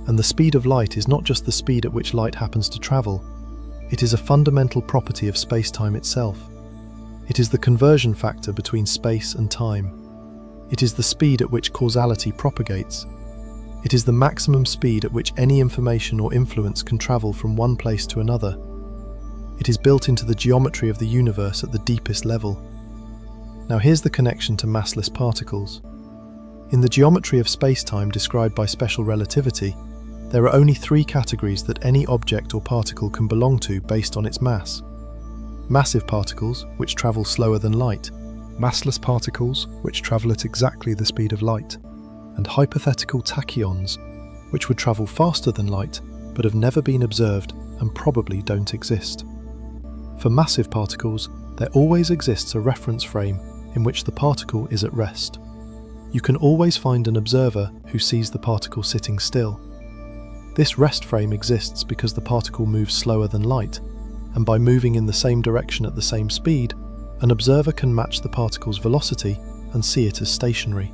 And the speed of light is not just the speed at which light happens to travel. It is a fundamental property of space-time itself. It is the conversion factor between space and time. It is the speed at which causality propagates. It is the maximum speed at which any information or influence can travel from one place to another. It is built into the geometry of the universe at the deepest level. Now here's the connection to massless particles. In the geometry of space-time described by special relativity, there are only 3 categories that any object or particle can belong to based on its mass. Massive particles, which travel slower than light, massless particles, which travel at exactly the speed of light, and hypothetical tachyons, which would travel faster than light, but have never been observed and probably don't exist. For massive particles, there always exists a reference frame in which the particle is at rest. You can always find an observer who sees the particle sitting still. This rest frame exists because the particle moves slower than light, and by moving in the same direction at the same speed, an observer can match the particle's velocity and see it as stationary.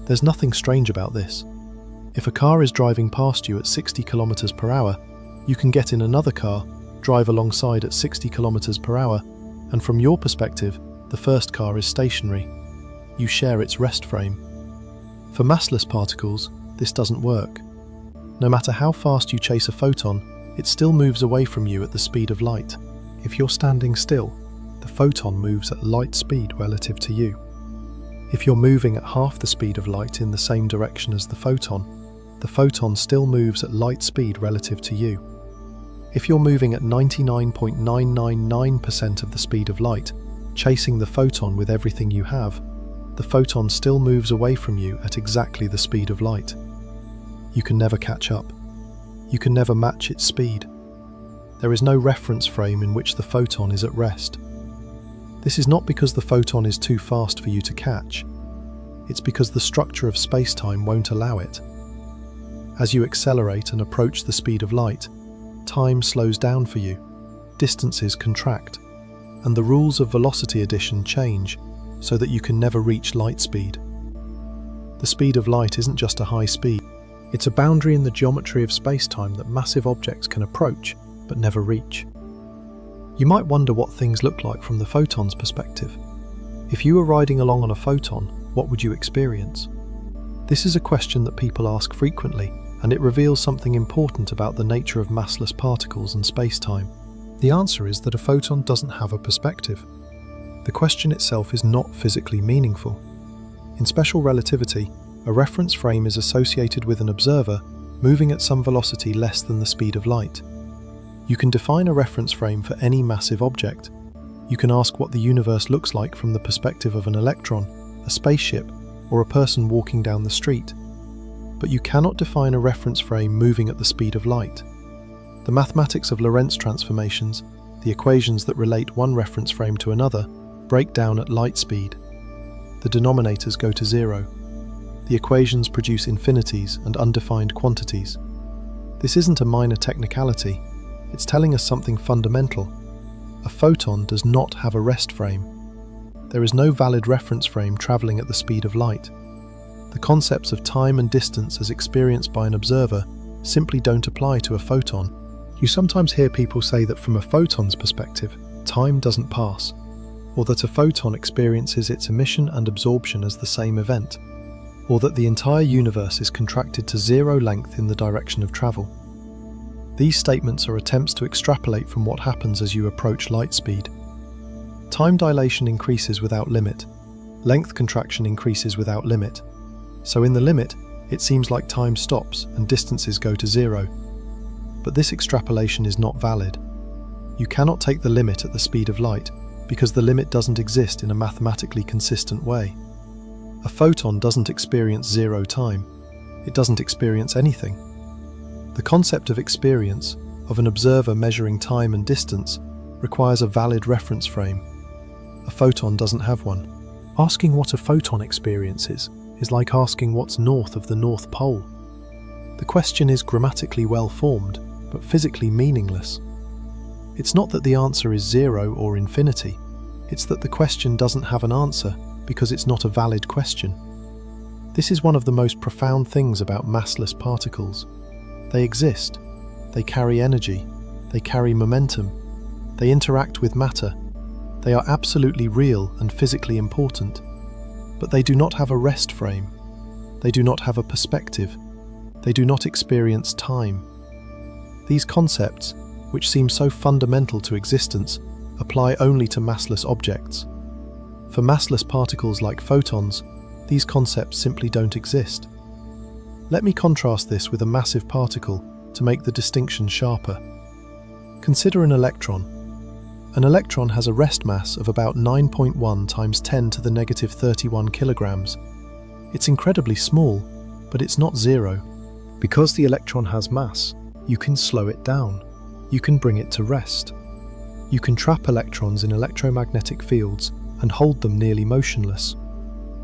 There's nothing strange about this. If a car is driving past you at 60 kilometers per hour, you can get in another car, drive alongside at 60 kilometers per hour, and from your perspective, the first car is stationary. You share its rest frame. For massless particles, this doesn't work. No matter how fast you chase a photon, it still moves away from you at the speed of light. If you're standing still, the photon moves at light speed relative to you. If you're moving at half the speed of light in the same direction as the photon still moves at light speed relative to you. If you're moving at 99.999% of the speed of light, chasing the photon with everything you have, the photon still moves away from you at exactly the speed of light. You can never catch up. You can never match its speed. There is no reference frame in which the photon is at rest. This is not because the photon is too fast for you to catch. It's because the structure of space-time won't allow it. As you accelerate and approach the speed of light, time slows down for you, distances contract, and the rules of velocity addition change so that you can never reach light speed. The speed of light isn't just a high speed. It's a boundary in the geometry of space-time that massive objects can approach, but never reach. You might wonder what things look like from the photon's perspective. If you were riding along on a photon, what would you experience? This is a question that people ask frequently, and it reveals something important about the nature of massless particles and space-time. The answer is that a photon doesn't have a perspective. The question itself is not physically meaningful. In special relativity, a reference frame is associated with an observer moving at some velocity less than the speed of light. You can define a reference frame for any massive object. You can ask what the universe looks like from the perspective of an electron, a spaceship, or a person walking down the street. But you cannot define a reference frame moving at the speed of light. The mathematics of Lorentz transformations, the equations that relate one reference frame to another, break down at light speed. The denominators go to zero. the equations produce infinities and undefined quantities. This isn't a minor technicality, it's telling us something fundamental. A photon does not have a rest frame. There is no valid reference frame travelling at the speed of light. The concepts of time and distance as experienced by an observer simply don't apply to a photon. You sometimes hear people say that from a photon's perspective, time doesn't pass, or that a photon experiences its emission and absorption as the same event, or that the entire universe is contracted to zero length in the direction of travel. These statements are attempts to extrapolate from what happens as you approach light speed. Time dilation increases without limit. Length contraction increases without limit. So in the limit, it seems like time stops and distances go to zero. But this extrapolation is not valid. You cannot take the limit at the speed of light because the limit doesn't exist in a mathematically consistent way. A photon doesn't experience zero time. It doesn't experience anything. The concept of experience, of an observer measuring time and distance, requires a valid reference frame. A photon doesn't have one. Asking what a photon experiences is like asking what's north of the North Pole. The question is grammatically well formed, but physically meaningless. It's not that the answer is zero or infinity, it's that the question doesn't have an answer because it's not a valid question. This is one of the most profound things about massless particles. They exist, they carry energy, they carry momentum, they interact with matter, they are absolutely real and physically important. But they do not have a rest frame. They do not have a perspective. They do not experience time. These concepts, which seem so fundamental to existence, apply only to massless objects. For massless particles like photons, these concepts simply don't exist. Let me contrast this with a massive particle to make the distinction sharper. Consider an electron. An electron has a rest mass of about 9.1 times 10 to the negative 31 kilograms. It's incredibly small, but it's not zero. Because the electron has mass, you can slow it down. You can bring it to rest. You can trap electrons in electromagnetic fields and hold them nearly motionless.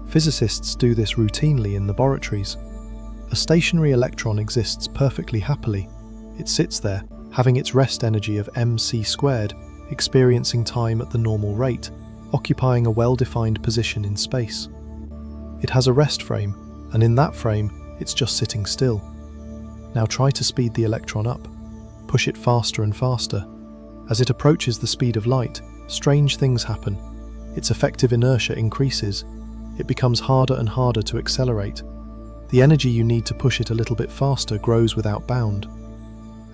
Physicists do this routinely in laboratories. A stationary electron exists perfectly happily. It sits there, having its rest energy of mc², experiencing time at the normal rate, occupying a well-defined position in space. It has a rest frame, and in that frame, it's just sitting still. Now try to speed the electron up. Push it faster and faster. As it approaches the speed of light, strange things happen. Its effective inertia increases. It becomes harder and harder to accelerate. The energy you need to push it a little bit faster grows without bound.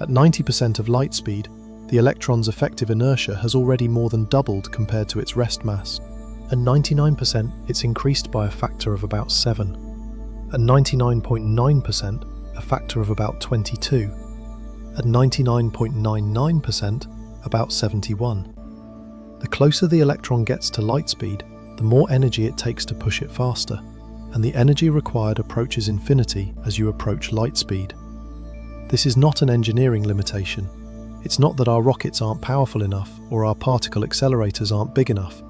At 90% of light speed, the electron's effective inertia has already more than doubled compared to its rest mass. At 99%, it's increased by a factor of about 7. At 99.9%, a factor of about 22. At 99.99%, about 71. The closer the electron gets to light speed, the more energy it takes to push it faster, and the energy required approaches infinity as you approach light speed. This is not an engineering limitation. It's not that our rockets aren't powerful enough or our particle accelerators aren't big enough.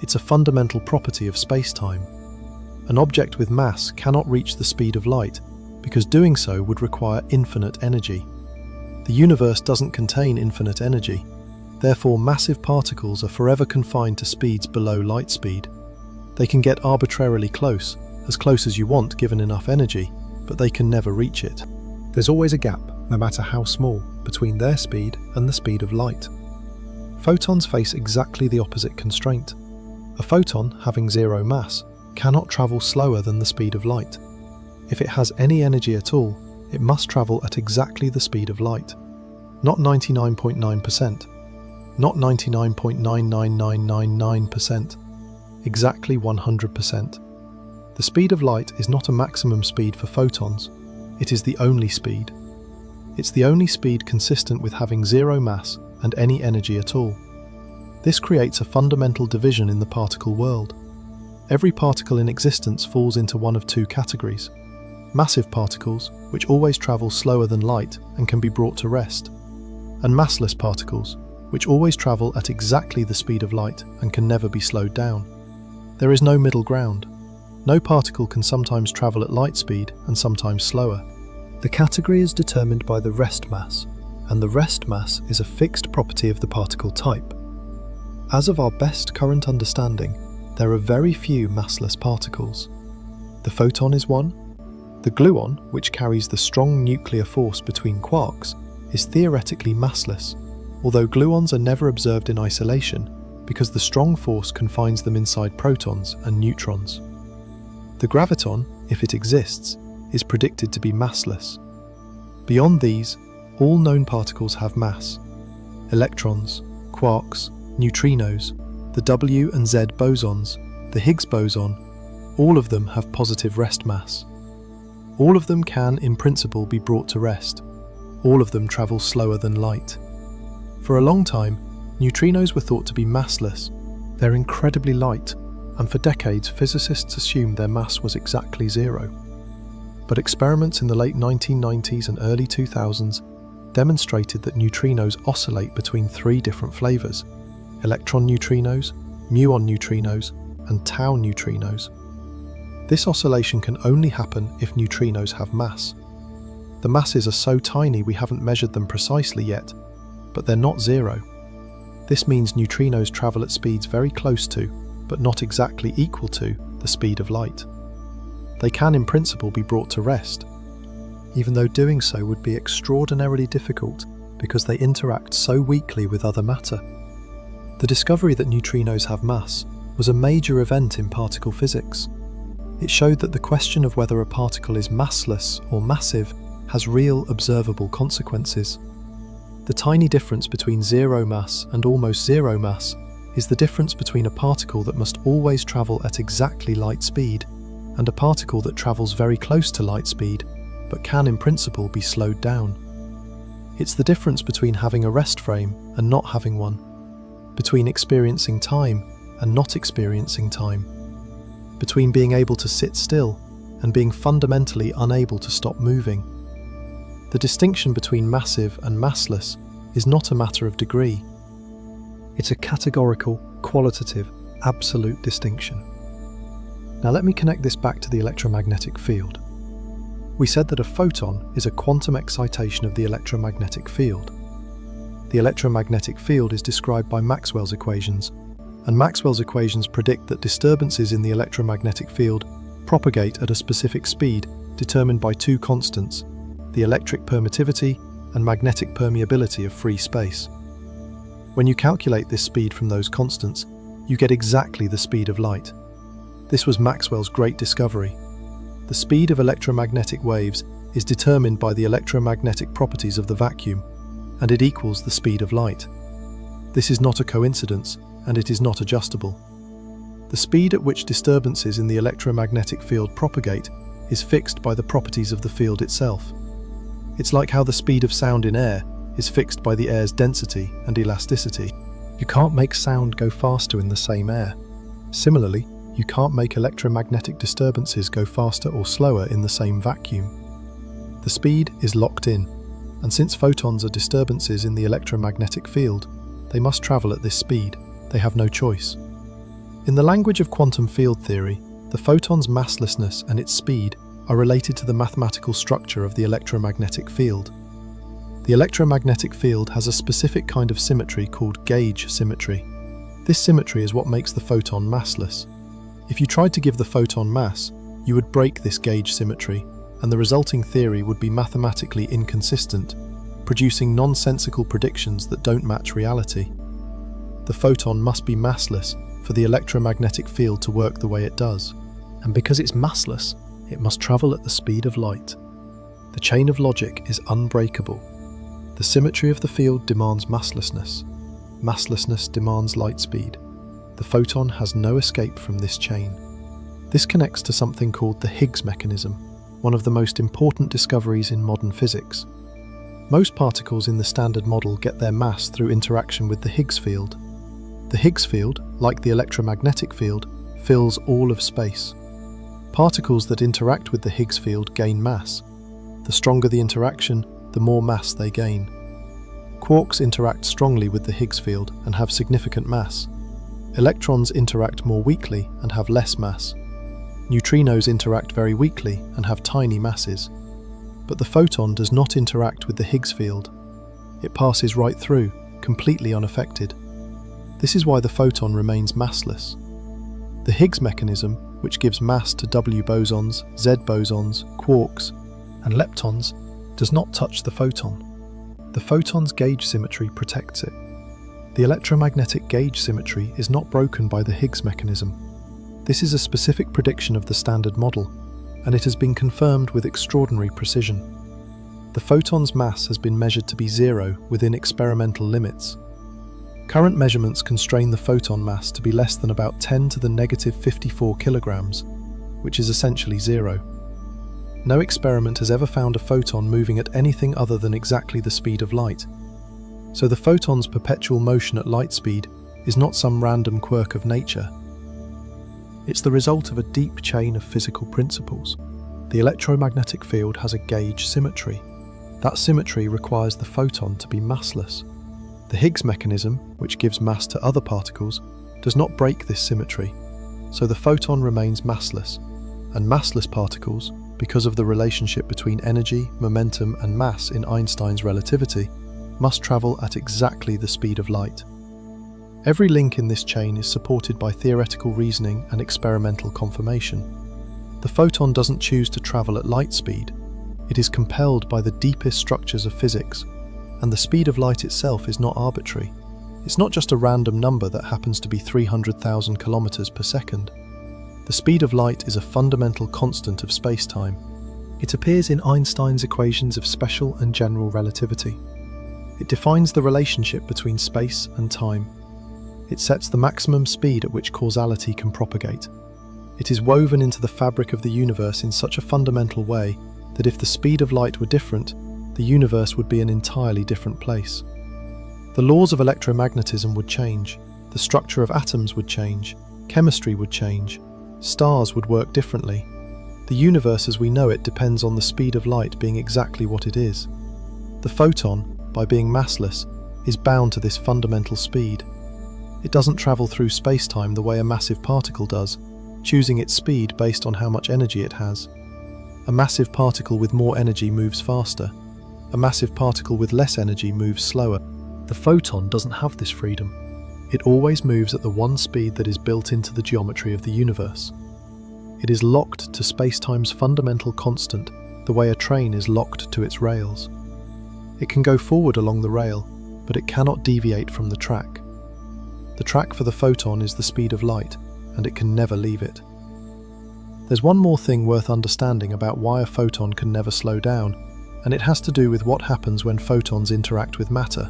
It's a fundamental property of space-time. An object with mass cannot reach the speed of light because doing so would require infinite energy. The universe doesn't contain infinite energy. Therefore, massive particles are forever confined to speeds below light speed. They can get arbitrarily close as you want given enough energy, but they can never reach it. There's always a gap, no matter how small, between their speed and the speed of light. Photons face exactly the opposite constraint. A photon, having zero mass, cannot travel slower than the speed of light. If it has any energy at all, it must travel at exactly the speed of light. Not 99.9%, not 99.99999%, exactly 100%. The speed of light is not a maximum speed for photons, it is the only speed. It's the only speed consistent with having zero mass and any energy at all. This creates a fundamental division in the particle world. Every particle in existence falls into one of two categories. Massive particles, which always travel slower than light and can be brought to rest, and massless particles, which always travel at exactly the speed of light and can never be slowed down. There is no middle ground. No particle can sometimes travel at light speed and sometimes slower. The category is determined by the rest mass, and the rest mass is a fixed property of the particle type. As of our best current understanding, there are very few massless particles. The photon is one. The gluon, which carries the strong nuclear force between quarks, is theoretically massless, although gluons are never observed in isolation because the strong force confines them inside protons and neutrons. The graviton, if it exists, is predicted to be massless. Beyond these, all known particles have mass. Electrons, quarks, neutrinos, the W and Z bosons, the Higgs boson, all of them have positive rest mass. All of them can, in principle, be brought to rest. All of them travel slower than light. For a long time, neutrinos were thought to be massless. They're incredibly light, and for decades physicists assumed their mass was exactly zero. But experiments in the late 1990s and early 2000s demonstrated that neutrinos oscillate between three different flavors: electron neutrinos, muon neutrinos, and tau neutrinos. This oscillation can only happen if neutrinos have mass. The masses are so tiny we haven't measured them precisely yet, but they're not zero. This means neutrinos travel at speeds very close to, but not exactly equal to, the speed of light. They can in principle be brought to rest, even though doing so would be extraordinarily difficult because they interact so weakly with other matter. The discovery that neutrinos have mass was a major event in particle physics. It showed that the question of whether a particle is massless or massive has real observable consequences. The tiny difference between zero mass and almost zero mass is the difference between a particle that must always travel at exactly light speed and a particle that travels very close to light speed but can in principle be slowed down. It's the difference between having a rest frame and not having one, between experiencing time and not experiencing time, between being able to sit still and being fundamentally unable to stop moving. The distinction between massive and massless is not a matter of degree. It's a categorical, qualitative, absolute distinction. Now let me connect this back to the electromagnetic field. We said that a photon is a quantum excitation of the electromagnetic field. The electromagnetic field is described by Maxwell's equations, and Maxwell's equations predict that disturbances in the electromagnetic field propagate at a specific speed determined by two constants: the electric permittivity and magnetic permeability of free space. When you calculate this speed from those constants, you get exactly the speed of light. This was Maxwell's great discovery. The speed of electromagnetic waves is determined by the electromagnetic properties of the vacuum, and it equals the speed of light. This is not a coincidence, and it is not adjustable. The speed at which disturbances in the electromagnetic field propagate is fixed by the properties of the field itself. It's like how the speed of sound in air is fixed by the air's density and elasticity. You can't make sound go faster in the same air. Similarly, you can't make electromagnetic disturbances go faster or slower in the same vacuum. The speed is locked in, and since photons are disturbances in the electromagnetic field, they must travel at this speed. They have no choice. In the language of quantum field theory, the photon's masslessness and its speed are related to the mathematical structure of the electromagnetic field. The electromagnetic field has a specific kind of symmetry called gauge symmetry. This symmetry is what makes the photon massless. If you tried to give the photon mass, you would break this gauge symmetry, and the resulting theory would be mathematically inconsistent, producing nonsensical predictions that don't match reality. The photon must be massless for the electromagnetic field to work the way it does. And because it's massless, it must travel at the speed of light. The chain of logic is unbreakable. The symmetry of the field demands masslessness. Masslessness demands light speed. The photon has no escape from this chain. This connects to something called the Higgs mechanism, one of the most important discoveries in modern physics. Most particles in the standard model get their mass through interaction with the Higgs field. The Higgs field, like the electromagnetic field, fills all of space. Particles that interact with the Higgs field gain mass. The stronger the interaction, the more mass they gain. Quarks interact strongly with the Higgs field and have significant mass. Electrons interact more weakly and have less mass. Neutrinos interact very weakly and have tiny masses. But the photon does not interact with the Higgs field. It passes right through, completely unaffected. This is why the photon remains massless. The Higgs mechanism, which gives mass to W bosons, Z bosons, quarks, and leptons, does not touch the photon. The photon's gauge symmetry protects it. The electromagnetic gauge symmetry is not broken by the Higgs mechanism. This is a specific prediction of the Standard Model, and it has been confirmed with extraordinary precision. The photon's mass has been measured to be zero within experimental limits. Current measurements constrain the photon mass to be less than about 10 to the negative 54 kilograms, which is essentially zero. No experiment has ever found a photon moving at anything other than exactly the speed of light. So the photon's perpetual motion at light speed is not some random quirk of nature. It's the result of a deep chain of physical principles. The electromagnetic field has a gauge symmetry. That symmetry requires the photon to be massless. The Higgs mechanism, which gives mass to other particles, does not break this symmetry, so the photon remains massless, and massless particles, because of the relationship between energy, momentum, and mass in Einstein's relativity, must travel at exactly the speed of light. Every link in this chain is supported by theoretical reasoning and experimental confirmation. The photon doesn't choose to travel at light speed. It is compelled by the deepest structures of physics, and the speed of light itself is not arbitrary. It's not just a random number that happens to be 300,000 kilometers per second. The speed of light is a fundamental constant of space-time. It appears in Einstein's equations of special and general relativity. It defines the relationship between space and time. It sets the maximum speed at which causality can propagate. It is woven into the fabric of the universe in such a fundamental way that if the speed of light were different, the universe would be an entirely different place. The laws of electromagnetism would change, the structure of atoms would change, chemistry would change, stars would work differently. The universe as we know it depends on the speed of light being exactly what it is. The photon, by being massless, is bound to this fundamental speed. It doesn't travel through space-time the way a massive particle does, choosing its speed based on how much energy it has. A massive particle with more energy moves faster. A massive particle with less energy moves slower. The photon doesn't have this freedom. It always moves at the one speed that is built into the geometry of the universe. It is locked to space-time's fundamental constant, the way a train is locked to its rails. It can go forward along the rail, but it cannot deviate from the track. The track for the photon is the speed of light, and it can never leave it. There's one more thing worth understanding about why a photon can never slow down, and it has to do with what happens when photons interact with matter.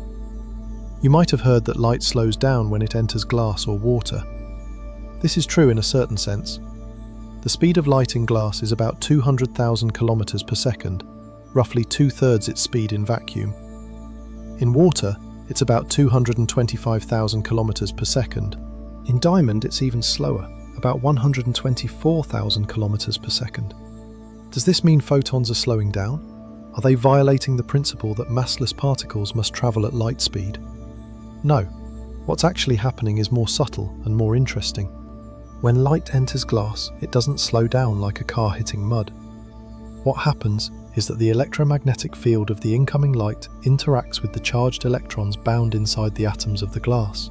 You might have heard that light slows down when it enters glass or water. This is true in a certain sense. The speed of light in glass is about 200,000 kilometers per second, roughly 2/3 its speed in vacuum. In water, it's about 225,000 kilometers per second. In diamond, it's even slower, about 124,000 kilometers per second. Does this mean photons are slowing down? Are they violating the principle that massless particles must travel at light speed? No. What's actually happening is more subtle and more interesting. When light enters glass, it doesn't slow down like a car hitting mud. What happens is that the electromagnetic field of the incoming light interacts with the charged electrons bound inside the atoms of the glass.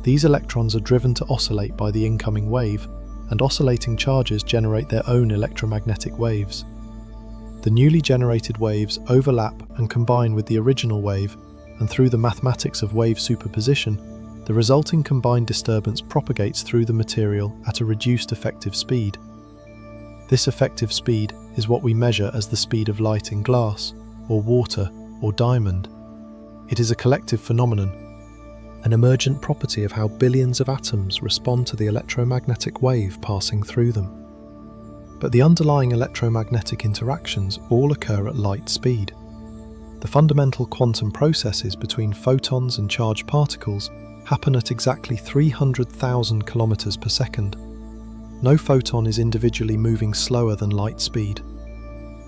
These electrons are driven to oscillate by the incoming wave, and oscillating charges generate their own electromagnetic waves. The newly generated waves overlap and combine with the original wave, and through the mathematics of wave superposition, the resulting combined disturbance propagates through the material at a reduced effective speed. This effective speed is what we measure as the speed of light in glass, or water, or diamond. It is a collective phenomenon, an emergent property of how billions of atoms respond to the electromagnetic wave passing through them. But the underlying electromagnetic interactions all occur at light speed. The fundamental quantum processes between photons and charged particles happen at exactly 300,000 kilometers per second. No photon is individually moving slower than light speed.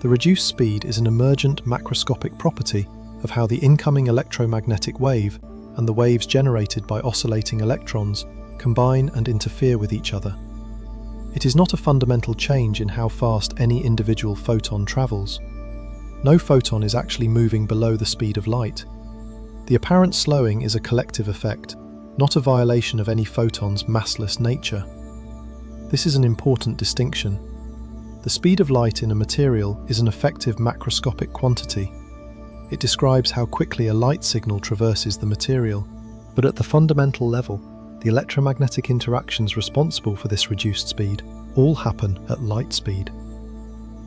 The reduced speed is an emergent macroscopic property of how the incoming electromagnetic wave and the waves generated by oscillating electrons combine and interfere with each other. It is not a fundamental change in how fast any individual photon travels. No photon is actually moving below the speed of light. The apparent slowing is a collective effect, not a violation of any photon's massless nature. This is an important distinction. The speed of light in a material is an effective macroscopic quantity. It describes how quickly a light signal traverses the material, but at the fundamental level, the electromagnetic interactions responsible for this reduced speed all happen at light speed.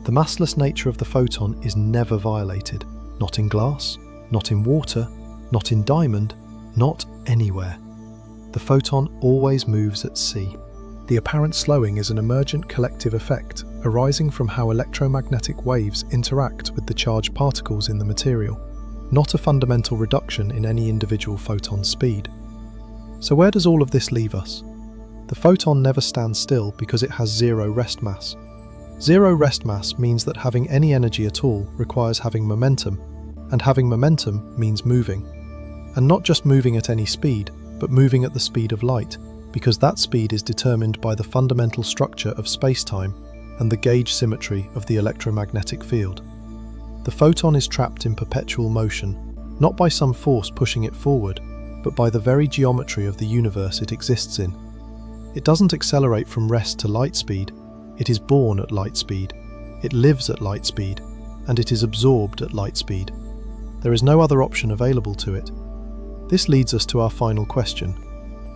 The massless nature of the photon is never violated, not in glass, not in water, not in diamond, not anywhere. The photon always moves at c. The apparent slowing is an emergent collective effect arising from how electromagnetic waves interact with the charged particles in the material, not a fundamental reduction in any individual photon's speed. So where does all of this leave us? The photon never stands still because it has zero rest mass. Zero rest mass means that having any energy at all requires having momentum, and having momentum means moving. And not just moving at any speed, but moving at the speed of light, because that speed is determined by the fundamental structure of space-time and the gauge symmetry of the electromagnetic field. The photon is trapped in perpetual motion, not by some force pushing it forward, but by the very geometry of the universe it exists in. It doesn't accelerate from rest to light speed, it is born at light speed, it lives at light speed, and it is absorbed at light speed. There is no other option available to it. This leads us to our final question.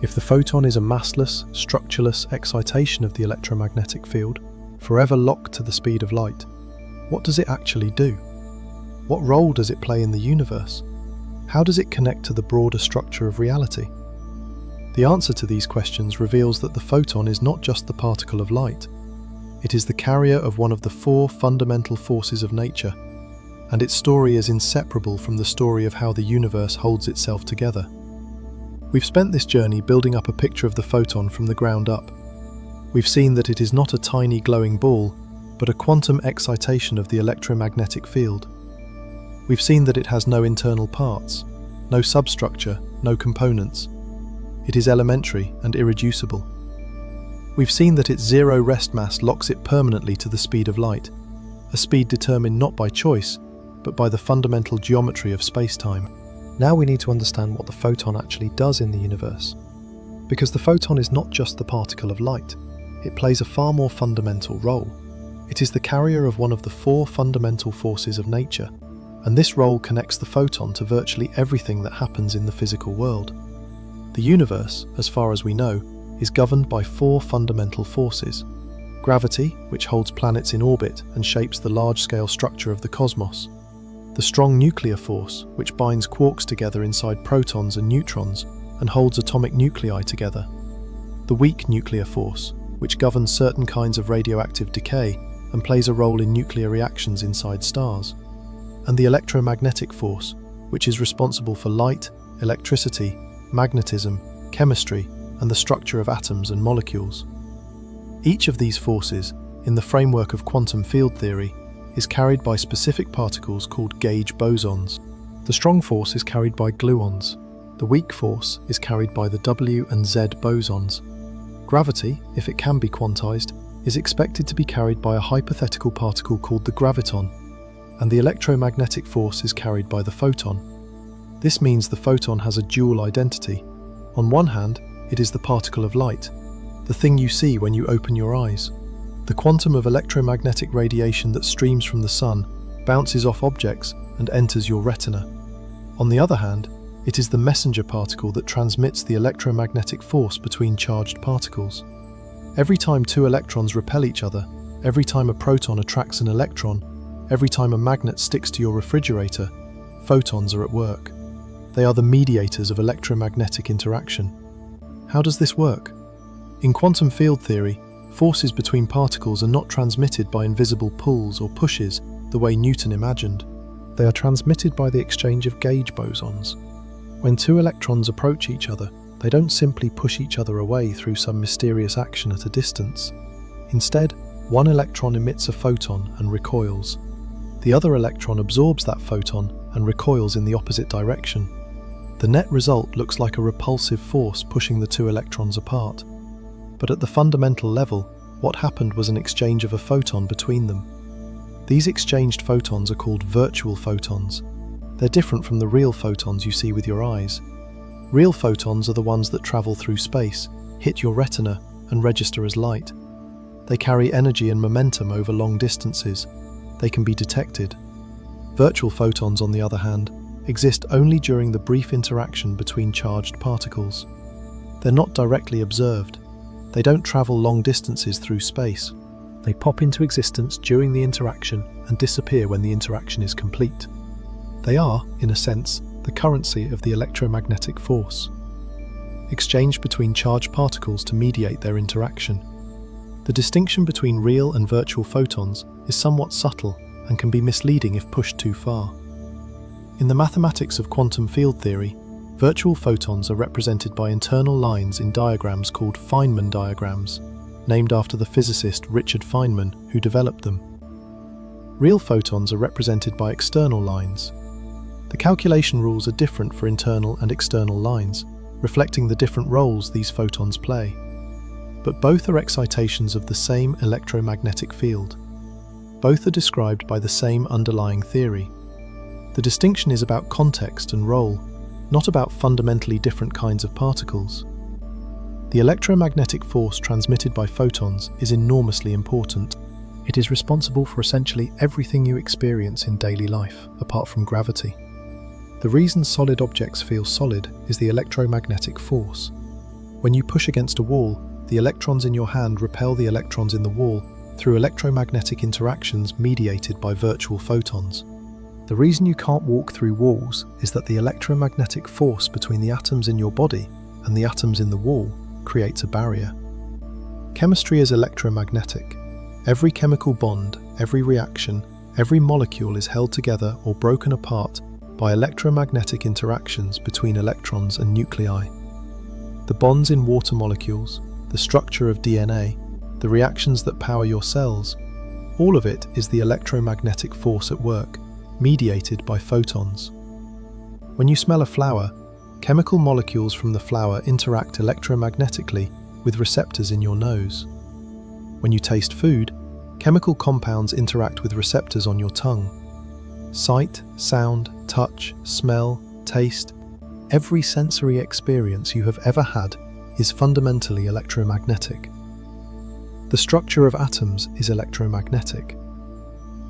If the photon is a massless, structureless excitation of the electromagnetic field, forever locked to the speed of light, what does it actually do? What role does it play in the universe? How does it connect to the broader structure of reality? The answer to these questions reveals that the photon is not just the particle of light. It is the carrier of one of the four fundamental forces of nature, and its story is inseparable from the story of how the universe holds itself together. We've spent this journey building up a picture of the photon from the ground up. We've seen that it is not a tiny glowing ball, but a quantum excitation of the electromagnetic field. We've seen that it has no internal parts, no substructure, no components. It is elementary and irreducible. We've seen that its zero rest mass locks it permanently to the speed of light, a speed determined not by choice, but by the fundamental geometry of space-time. Now we need to understand what the photon actually does in the universe. Because the photon is not just the particle of light, it plays a far more fundamental role. It is the carrier of one of the four fundamental forces of nature, and this role connects the photon to virtually everything that happens in the physical world. The universe, as far as we know, is governed by four fundamental forces. Gravity, which holds planets in orbit and shapes the large-scale structure of the cosmos. The strong nuclear force, which binds quarks together inside protons and neutrons and holds atomic nuclei together. The weak nuclear force, which governs certain kinds of radioactive decay and plays a role in nuclear reactions inside stars. And the electromagnetic force, which is responsible for light, electricity, magnetism, chemistry, and the structure of atoms and molecules. Each of these forces, in the framework of quantum field theory, is carried by specific particles called gauge bosons. The strong force is carried by gluons. The weak force is carried by the W and Z bosons. Gravity, if it can be quantized, is expected to be carried by a hypothetical particle called the graviton, and the electromagnetic force is carried by the photon. This means the photon has a dual identity. On one hand, it is the particle of light, the thing you see when you open your eyes. The quantum of electromagnetic radiation that streams from the sun bounces off objects and enters your retina. On the other hand, it is the messenger particle that transmits the electromagnetic force between charged particles. Every time two electrons repel each other, every time a proton attracts an electron, every time a magnet sticks to your refrigerator, photons are at work. They are the mediators of electromagnetic interaction. How does this work? In quantum field theory, forces between particles are not transmitted by invisible pulls or pushes the way Newton imagined. They are transmitted by the exchange of gauge bosons. When two electrons approach each other, they don't simply push each other away through some mysterious action at a distance. Instead, one electron emits a photon and recoils. The other electron absorbs that photon and recoils in the opposite direction. The net result looks like a repulsive force pushing the two electrons apart. But at the fundamental level, what happened was an exchange of a photon between them. These exchanged photons are called virtual photons. They're different from the real photons you see with your eyes. Real photons are the ones that travel through space, hit your retina, and register as light. They carry energy and momentum over long distances. They can be detected. Virtual photons, on the other hand, exist only during the brief interaction between charged particles. They're not directly observed. They don't travel long distances through space. They pop into existence during the interaction and disappear when the interaction is complete. They are, in a sense, the currency of the electromagnetic force, exchanged between charged particles to mediate their interaction. The distinction between real and virtual photons is somewhat subtle and can be misleading if pushed too far. In the mathematics of quantum field theory, virtual photons are represented by internal lines in diagrams called Feynman diagrams, named after the physicist Richard Feynman, who developed them. Real photons are represented by external lines. The calculation rules are different for internal and external lines, reflecting the different roles these photons play. But both are excitations of the same electromagnetic field. Both are described by the same underlying theory. The distinction is about context and role, not about fundamentally different kinds of particles. The electromagnetic force transmitted by photons is enormously important. It is responsible for essentially everything you experience in daily life, apart from gravity. The reason solid objects feel solid is the electromagnetic force. When you push against a wall, the electrons in your hand repel the electrons in the wall through electromagnetic interactions mediated by virtual photons. The reason you can't walk through walls is that the electromagnetic force between the atoms in your body and the atoms in the wall creates a barrier. Chemistry is electromagnetic. Every chemical bond, every reaction, every molecule is held together or broken apart by electromagnetic interactions between electrons and nuclei. The bonds in water molecules, the structure of DNA, the reactions that power your cells, all of it is the electromagnetic force at work, mediated by photons. When you smell a flower, chemical molecules from the flower interact electromagnetically with receptors in your nose. When you taste food, chemical compounds interact with receptors on your tongue. Sight, sound, touch, smell, taste, every sensory experience you have ever had is fundamentally electromagnetic. The structure of atoms is electromagnetic.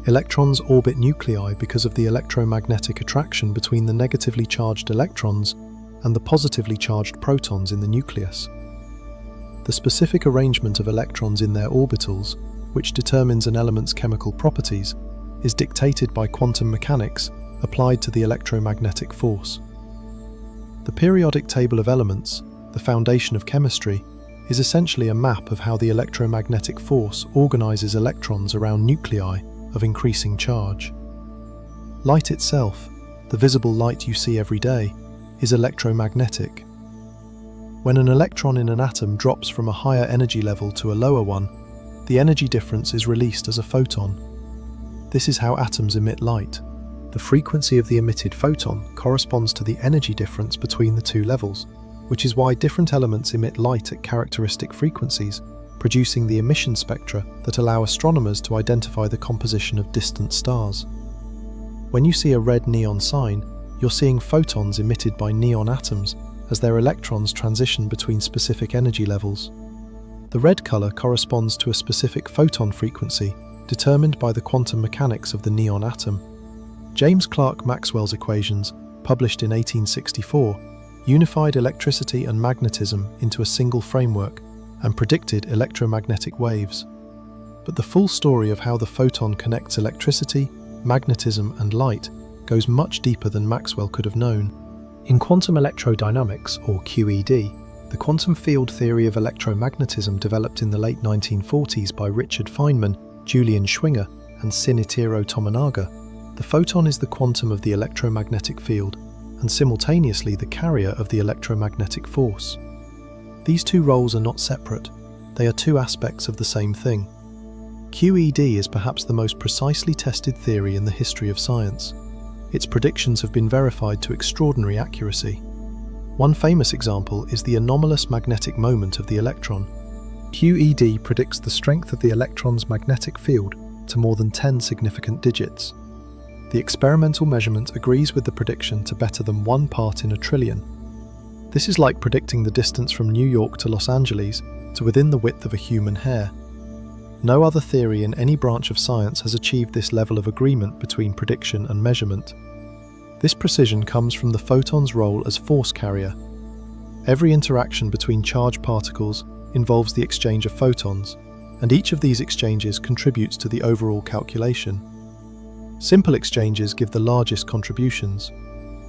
Electrons orbit nuclei because of the electromagnetic attraction between the negatively charged electrons and the positively charged protons in the nucleus. The specific arrangement of electrons in their orbitals, which determines an element's chemical properties, is dictated by quantum mechanics applied to the electromagnetic force. The periodic table of elements, the foundation of chemistry, is essentially a map of how the electromagnetic force organizes electrons around nuclei of increasing charge. Light itself, the visible light you see every day, is electromagnetic. When an electron in an atom drops from a higher energy level to a lower one, the energy difference is released as a photon. This is how atoms emit light. The frequency of the emitted photon corresponds to the energy difference between the two levels, which is why different elements emit light at characteristic frequencies, producing the emission spectra that allow astronomers to identify the composition of distant stars. When you see a red neon sign, you're seeing photons emitted by neon atoms as their electrons transition between specific energy levels. The red color corresponds to a specific photon frequency determined by the quantum mechanics of the neon atom. James Clerk Maxwell's equations, published in 1864, unified electricity and magnetism into a single framework and predicted electromagnetic waves. But the full story of how the photon connects electricity, magnetism, and light goes much deeper than Maxwell could have known. In quantum electrodynamics, or QED, the quantum field theory of electromagnetism developed in the late 1940s by Richard Feynman, Julian Schwinger, and Shinichiro Tominaga, the photon is the quantum of the electromagnetic field and simultaneously the carrier of the electromagnetic force. These two roles are not separate, they are two aspects of the same thing. QED is perhaps the most precisely tested theory in the history of science. Its predictions have been verified to extraordinary accuracy. One famous example is the anomalous magnetic moment of the electron. QED predicts the strength of the electron's magnetic field to more than 10 significant digits. The experimental measurement agrees with the prediction to better than 1 part in a trillion. This is like predicting the distance from New York to Los Angeles to within the width of a human hair. No other theory in any branch of science has achieved this level of agreement between prediction and measurement. This precision comes from the photon's role as force carrier. Every interaction between charged particles involves the exchange of photons, and each of these exchanges contributes to the overall calculation. Simple exchanges give the largest contributions.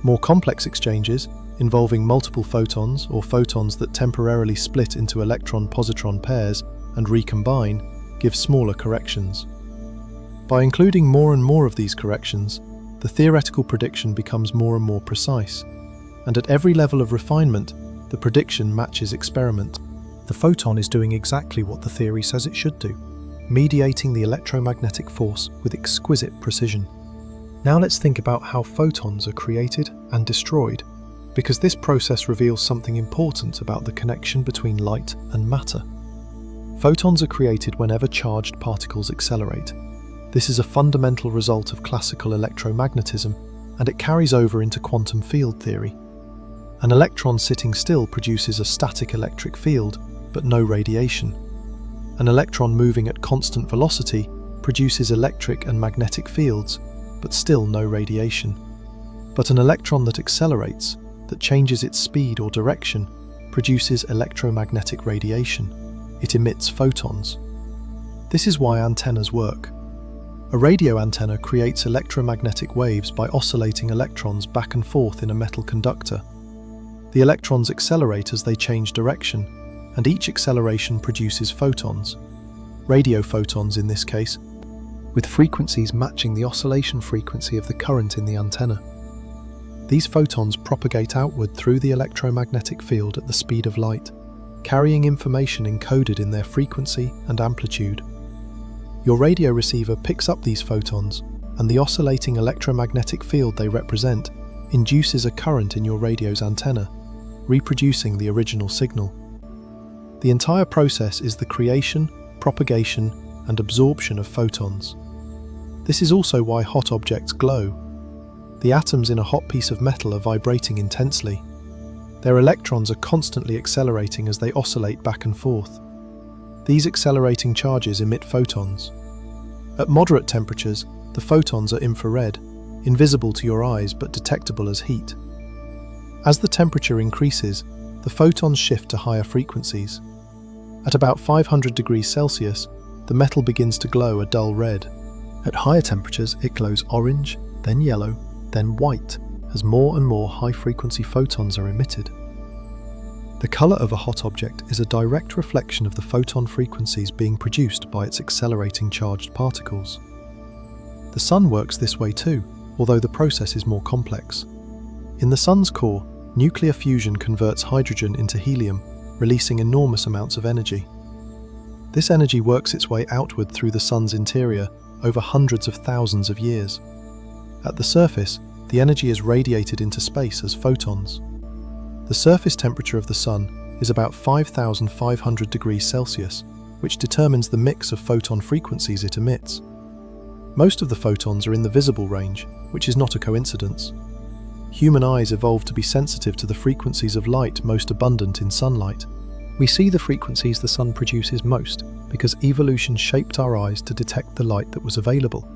More complex exchanges, involving multiple photons or photons that temporarily split into electron-positron pairs and recombine, give smaller corrections. By including more and more of these corrections, the theoretical prediction becomes more and more precise, and at every level of refinement, the prediction matches experiment. The photon is doing exactly what the theory says it should do, mediating the electromagnetic force with exquisite precision. Now let's think about how photons are created and destroyed, because this process reveals something important about the connection between light and matter. Photons are created whenever charged particles accelerate. This is a fundamental result of classical electromagnetism, and it carries over into quantum field theory. An electron sitting still produces a static electric field, but no radiation. An electron moving at constant velocity produces electric and magnetic fields, but still no radiation. But an electron that accelerates, that changes its speed or direction, produces electromagnetic radiation. It emits photons. This is why antennas work. A radio antenna creates electromagnetic waves by oscillating electrons back and forth in a metal conductor. The electrons accelerate as they change direction, and each acceleration produces photons, radio photons in this case, with frequencies matching the oscillation frequency of the current in the antenna. These photons propagate outward through the electromagnetic field at the speed of light, carrying information encoded in their frequency and amplitude. Your radio receiver picks up these photons, and the oscillating electromagnetic field they represent induces a current in your radio's antenna, reproducing the original signal. The entire process is the creation, propagation, and absorption of photons. This is also why hot objects glow. The atoms in a hot piece of metal are vibrating intensely. Their electrons are constantly accelerating as they oscillate back and forth. These accelerating charges emit photons. At moderate temperatures, the photons are infrared, invisible to your eyes but detectable as heat. As the temperature increases, the photons shift to higher frequencies. At about 500 degrees Celsius, the metal begins to glow a dull red. At higher temperatures, it glows orange, then yellow, then white, as more and more high-frequency photons are emitted. The colour of a hot object is a direct reflection of the photon frequencies being produced by its accelerating charged particles. The Sun works this way too, although the process is more complex. In the Sun's core, nuclear fusion converts hydrogen into helium, releasing enormous amounts of energy. This energy works its way outward through the Sun's interior over hundreds of thousands of years. At the surface, the energy is radiated into space as photons. The surface temperature of the Sun is about 5,500 degrees Celsius, which determines the mix of photon frequencies it emits. Most of the photons are in the visible range, which is not a coincidence. Human eyes evolved to be sensitive to the frequencies of light most abundant in sunlight. We see the frequencies the Sun produces most because evolution shaped our eyes to detect the light that was available.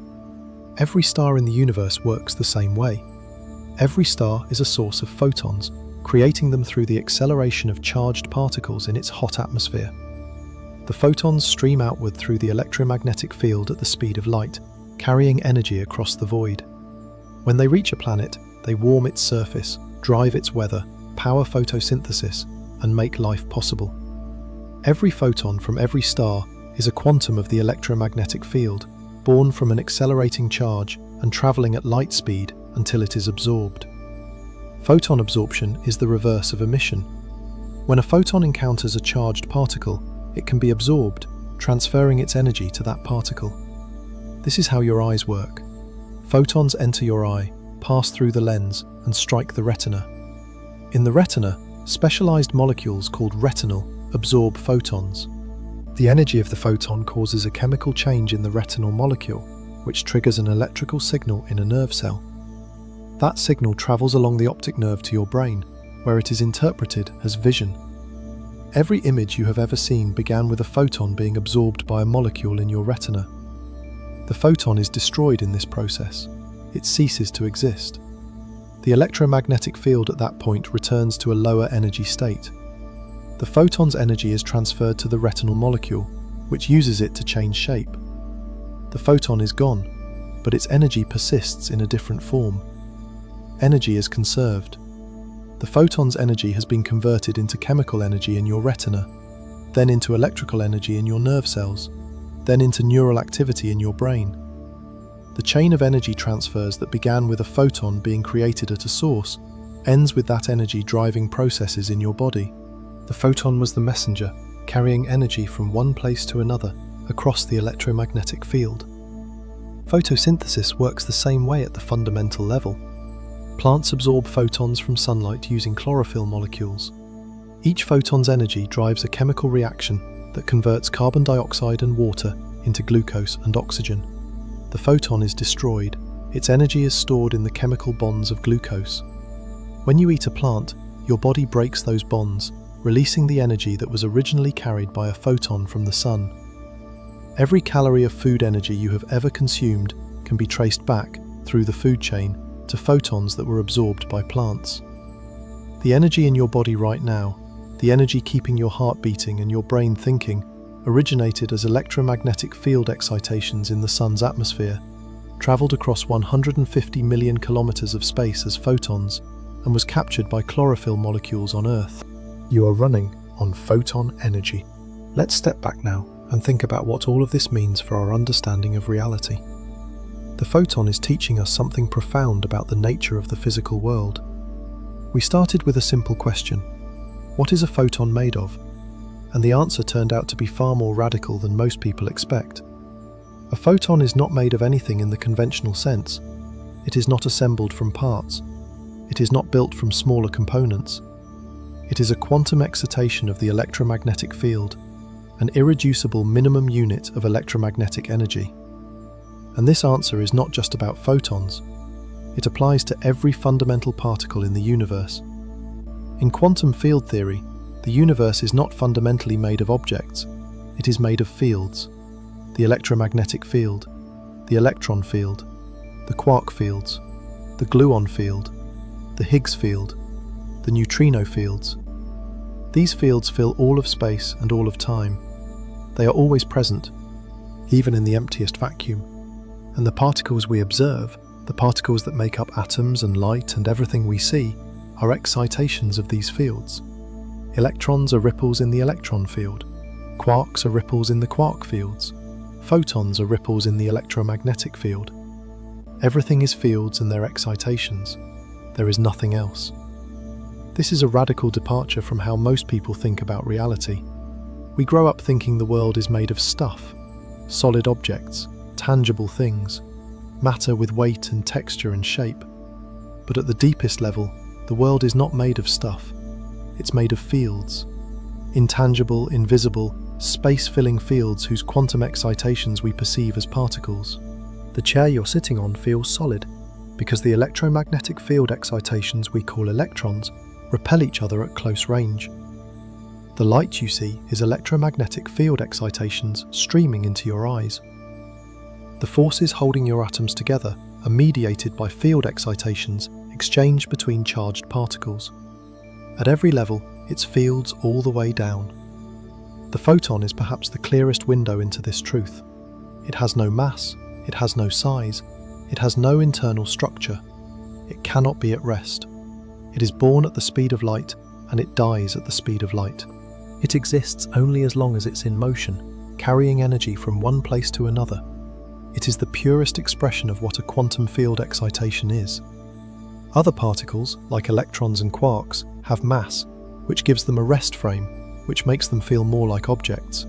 Every star in the universe works the same way. Every star is a source of photons, creating them through the acceleration of charged particles in its hot atmosphere. The photons stream outward through the electromagnetic field at the speed of light, carrying energy across the void. When they reach a planet, they warm its surface, drive its weather, power photosynthesis, and make life possible. Every photon from every star is a quantum of the electromagnetic field, born from an accelerating charge and travelling at light speed until it is absorbed. Photon absorption is the reverse of emission. When a photon encounters a charged particle, it can be absorbed, transferring its energy to that particle. This is how your eyes work. Photons enter your eye, pass through the lens, and strike the retina. In the retina, specialized molecules called retinal absorb photons. The energy of the photon causes a chemical change in the retinal molecule, which triggers an electrical signal in a nerve cell. That signal travels along the optic nerve to your brain, where it is interpreted as vision. Every image you have ever seen began with a photon being absorbed by a molecule in your retina. The photon is destroyed in this process. It ceases to exist. The electromagnetic field at that point returns to a lower energy state. The photon's energy is transferred to the retinal molecule, which uses it to change shape. The photon is gone, but its energy persists in a different form. Energy is conserved. The photon's energy has been converted into chemical energy in your retina, then into electrical energy in your nerve cells, then into neural activity in your brain. The chain of energy transfers that began with a photon being created at a source ends with that energy driving processes in your body. The photon was the messenger, carrying energy from one place to another across the electromagnetic field. Photosynthesis works the same way at the fundamental level. Plants absorb photons from sunlight using chlorophyll molecules. Each photon's energy drives a chemical reaction that converts carbon dioxide and water into glucose and oxygen. The photon is destroyed. Its energy is stored in the chemical bonds of glucose. When you eat a plant, your body breaks those bonds, releasing the energy that was originally carried by a photon from the sun. Every calorie of food energy you have ever consumed can be traced back through the food chain to photons that were absorbed by plants. The energy in your body right now, the energy keeping your heart beating and your brain thinking, originated as electromagnetic field excitations in the sun's atmosphere, traveled across 150 million kilometers of space as photons, and was captured by chlorophyll molecules on Earth. You are running on photon energy. Let's step back now and think about what all of this means for our understanding of reality. The photon is teaching us something profound about the nature of the physical world. We started with a simple question: what is a photon made of? And the answer turned out to be far more radical than most people expect. A photon is not made of anything in the conventional sense. It is not assembled from parts. It is not built from smaller components. It is a quantum excitation of the electromagnetic field, an irreducible minimum unit of electromagnetic energy. And this answer is not just about photons. It applies to every fundamental particle in the universe. In quantum field theory, the universe is not fundamentally made of objects. It is made of fields: the electromagnetic field, the electron field, the quark fields, the gluon field, the Higgs field, the neutrino fields. These fields fill all of space and all of time. They are always present, even in the emptiest vacuum. And the particles we observe, the particles that make up atoms and light and everything we see, are excitations of these fields. Electrons are ripples in the electron field. Quarks are ripples in the quark fields. Photons are ripples in the electromagnetic field. Everything is fields and their excitations. There is nothing else. This is a radical departure from how most people think about reality. We grow up thinking the world is made of stuff, solid objects, tangible things, matter with weight and texture and shape. But at the deepest level, the world is not made of stuff. It's made of fields. Intangible, invisible, space-filling fields whose quantum excitations we perceive as particles. The chair you're sitting on feels solid because the electromagnetic field excitations we call electrons repel each other at close range. The light you see is electromagnetic field excitations streaming into your eyes. The forces holding your atoms together are mediated by field excitations exchanged between charged particles. At every level, it's fields all the way down. The photon is perhaps the clearest window into this truth. It has no mass, it has no size, it has no internal structure. It cannot be at rest. It is born at the speed of light, and it dies at the speed of light. It exists only as long as it's in motion, carrying energy from one place to another. It is the purest expression of what a quantum field excitation is. Other particles, like electrons and quarks, have mass, which gives them a rest frame, which makes them feel more like objects.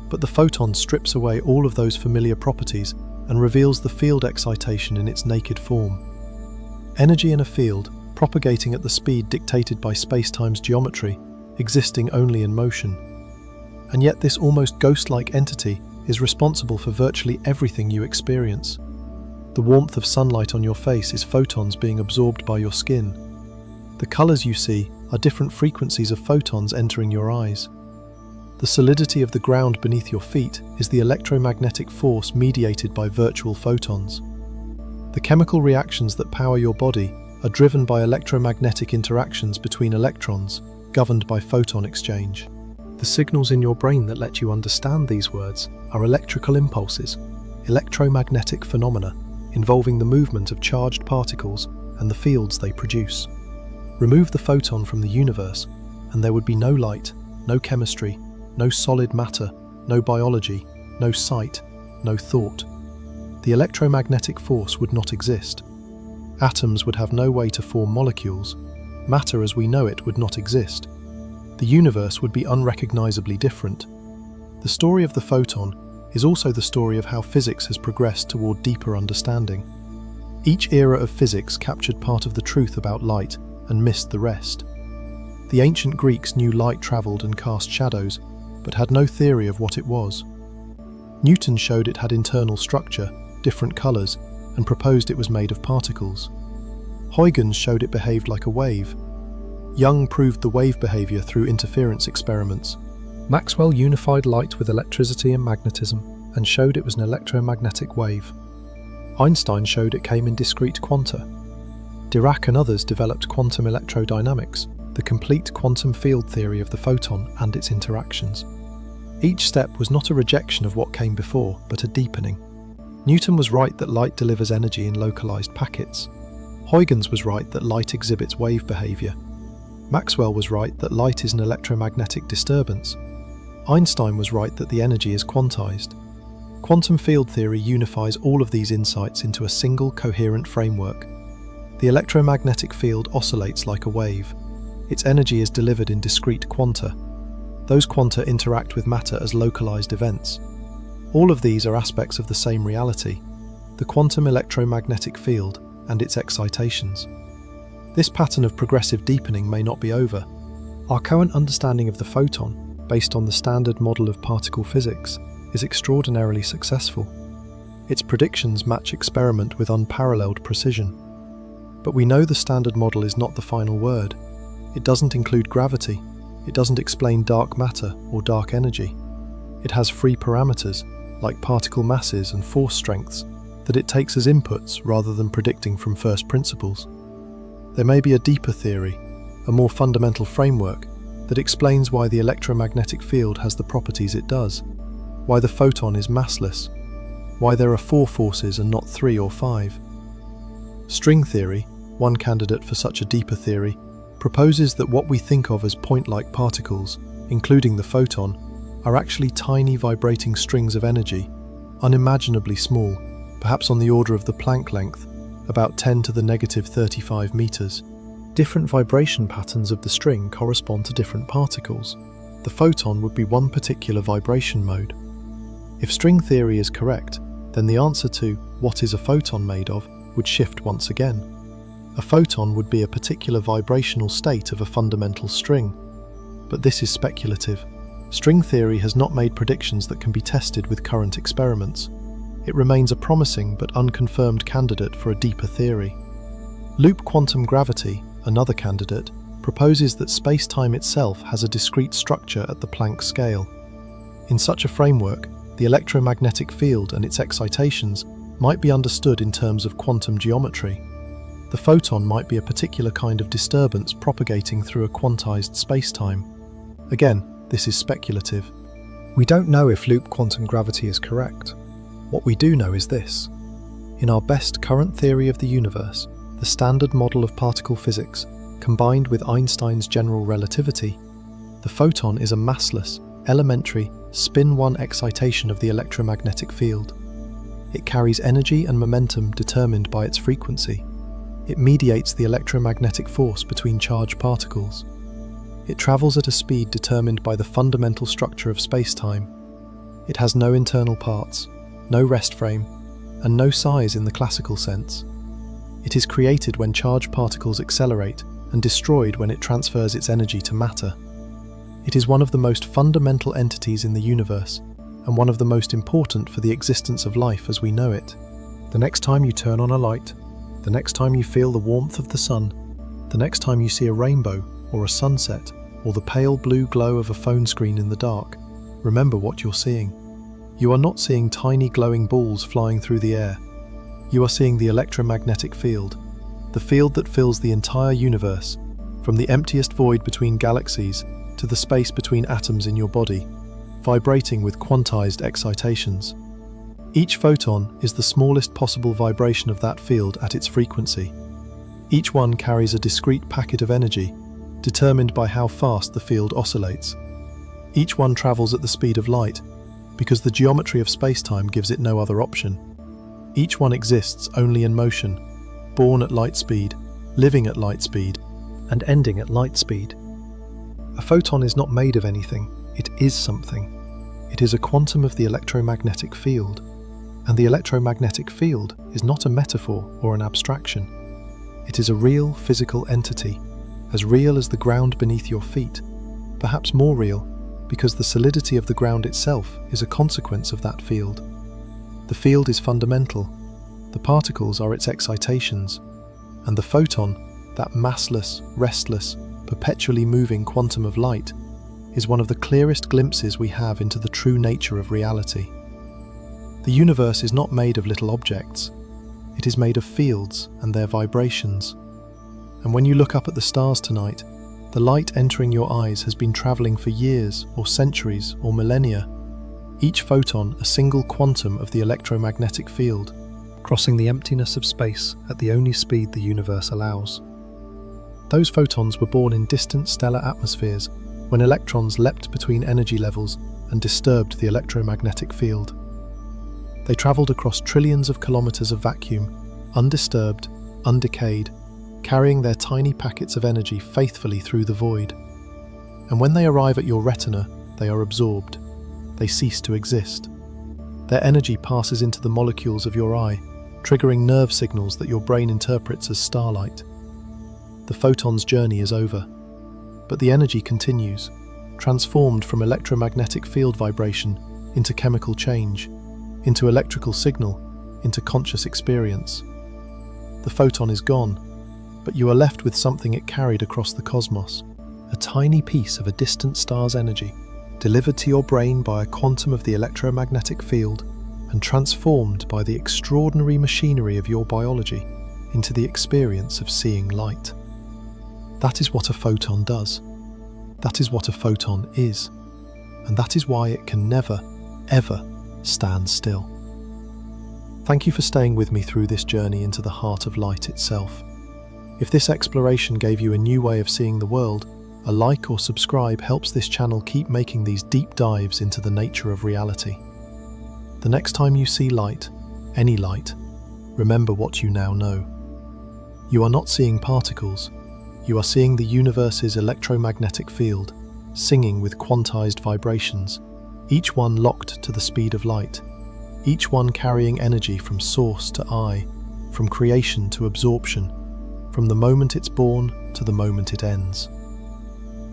But the photon strips away all of those familiar properties and reveals the field excitation in its naked form. Energy in a field, propagating at the speed dictated by space-time's geometry, existing only in motion. And yet this almost ghost-like entity is responsible for virtually everything you experience. The warmth of sunlight on your face is photons being absorbed by your skin. The colours you see are different frequencies of photons entering your eyes. The solidity of the ground beneath your feet is the electromagnetic force mediated by virtual photons. The chemical reactions that power your body are driven by electromagnetic interactions between electrons, governed by photon exchange. The signals in your brain that let you understand these words are electrical impulses, electromagnetic phenomena involving the movement of charged particles and the fields they produce. Remove the photon from the universe, and there would be no light, no chemistry, no solid matter, no biology, no sight, no thought. The electromagnetic force would not exist. Atoms would have no way to form molecules. Matter as we know it would not exist. The universe would be unrecognizably different. The story of the photon is also the story of how physics has progressed toward deeper understanding. Each era of physics captured part of the truth about light and missed the rest. The ancient Greeks knew light travelled and cast shadows, but had no theory of what it was. Newton showed it had internal structure, different colours, and proposed it was made of particles. Huygens showed it behaved like a wave. Young proved the wave behaviour through interference experiments. Maxwell unified light with electricity and magnetism and showed it was an electromagnetic wave. Einstein showed it came in discrete quanta. Dirac and others developed quantum electrodynamics, the complete quantum field theory of the photon and its interactions. Each step was not a rejection of what came before, but a deepening. Newton was right that light delivers energy in localized packets. Huygens was right that light exhibits wave behavior. Maxwell was right that light is an electromagnetic disturbance. Einstein was right that the energy is quantized. Quantum field theory unifies all of these insights into a single coherent framework. The electromagnetic field oscillates like a wave. Its energy is delivered in discrete quanta. Those quanta interact with matter as localized events. All of these are aspects of the same reality, the quantum electromagnetic field and its excitations. This pattern of progressive deepening may not be over. Our current understanding of the photon, based on the standard model of particle physics, is extraordinarily successful. Its predictions match experiment with unparalleled precision. But we know the standard model is not the final word. It doesn't include gravity. It doesn't explain dark matter or dark energy. It has free parameters, like particle masses and force strengths, that it takes as inputs rather than predicting from first principles. There may be a deeper theory, a more fundamental framework, that explains why the electromagnetic field has the properties it does, why the photon is massless, why there are 4 forces and not 3 or 5. String theory, one candidate for such a deeper theory, proposes that what we think of as point-like particles, including the photon, are actually tiny vibrating strings of energy, unimaginably small, perhaps on the order of the Planck length, about 10 to the negative 35 meters. Different vibration patterns of the string correspond to different particles. The photon would be one particular vibration mode. If string theory is correct, then the answer to what is a photon made of would shift once again. A photon would be a particular vibrational state of a fundamental string. But this is speculative. String theory has not made predictions that can be tested with current experiments. It remains a promising but unconfirmed candidate for a deeper theory. Loop quantum gravity, another candidate, proposes that space-time itself has a discrete structure at the Planck scale. In such a framework, the electromagnetic field and its excitations might be understood in terms of quantum geometry. The photon might be a particular kind of disturbance propagating through a quantized space-time. Again, this is speculative. We don't know if loop quantum gravity is correct. What we do know is this. In our best current theory of the universe, the standard model of particle physics, combined with Einstein's general relativity, the photon is a massless, elementary, spin-1 excitation of the electromagnetic field. It carries energy and momentum determined by its frequency. It mediates the electromagnetic force between charged particles. It travels at a speed determined by the fundamental structure of space-time. It has no internal parts, no rest frame, and no size in the classical sense. It is created when charged particles accelerate and destroyed when it transfers its energy to matter. It is one of the most fundamental entities in the universe, and one of the most important for the existence of life as we know it. The next time you turn on a light, the next time you feel the warmth of the sun, the next time you see a rainbow or a sunset or the pale blue glow of a phone screen in the dark, remember what you're seeing. You are not seeing tiny glowing balls flying through the air. You are seeing the electromagnetic field, the field that fills the entire universe, from the emptiest void between galaxies to the space between atoms in your body, vibrating with quantized excitations. Each photon is the smallest possible vibration of that field at its frequency. Each one carries a discrete packet of energy, determined by how fast the field oscillates. Each one travels at the speed of light, because the geometry of space-time gives it no other option. Each one exists only in motion, born at light speed, living at light speed, and ending at light speed. A photon is not made of anything, it is something. It is a quantum of the electromagnetic field, and the electromagnetic field is not a metaphor or an abstraction. It is a real physical entity, as real as the ground beneath your feet, perhaps more real, because the solidity of the ground itself is a consequence of that field. The field is fundamental, the particles are its excitations, and the photon, that massless, restless, perpetually moving quantum of light, is one of the clearest glimpses we have into the true nature of reality. The universe is not made of little objects, it is made of fields and their vibrations. And when you look up at the stars tonight, the light entering your eyes has been travelling for years or centuries or millennia, each photon a single quantum of the electromagnetic field, crossing the emptiness of space at the only speed the universe allows. Those photons were born in distant stellar atmospheres when electrons leapt between energy levels and disturbed the electromagnetic field. They travelled across trillions of kilometres of vacuum, undisturbed, undecayed, carrying their tiny packets of energy faithfully through the void. And when they arrive at your retina, they are absorbed. They cease to exist. Their energy passes into the molecules of your eye, triggering nerve signals that your brain interprets as starlight. The photon's journey is over, but the energy continues, transformed from electromagnetic field vibration into chemical change, into electrical signal, into conscious experience. The photon is gone, but you are left with something it carried across the cosmos, a tiny piece of a distant star's energy, delivered to your brain by a quantum of the electromagnetic field and transformed by the extraordinary machinery of your biology into the experience of seeing light. That is what a photon does. That is what a photon is. And that is why it can never, ever stand still. Thank you for staying with me through this journey into the heart of light itself. If this exploration gave you a new way of seeing the world, a like or subscribe helps this channel keep making these deep dives into the nature of reality. The next time you see light, any light, remember what you now know. You are not seeing particles, you are seeing the universe's electromagnetic field, singing with quantized vibrations, each one locked to the speed of light, each one carrying energy from source to eye, from creation to absorption, from the moment it's born to the moment it ends.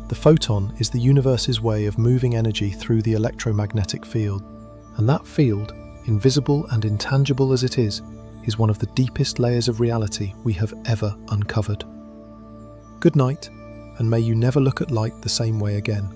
The photon is the universe's way of moving energy through the electromagnetic field, and that field, invisible and intangible as it is one of the deepest layers of reality we have ever uncovered. Good night, and may you never look at light the same way again.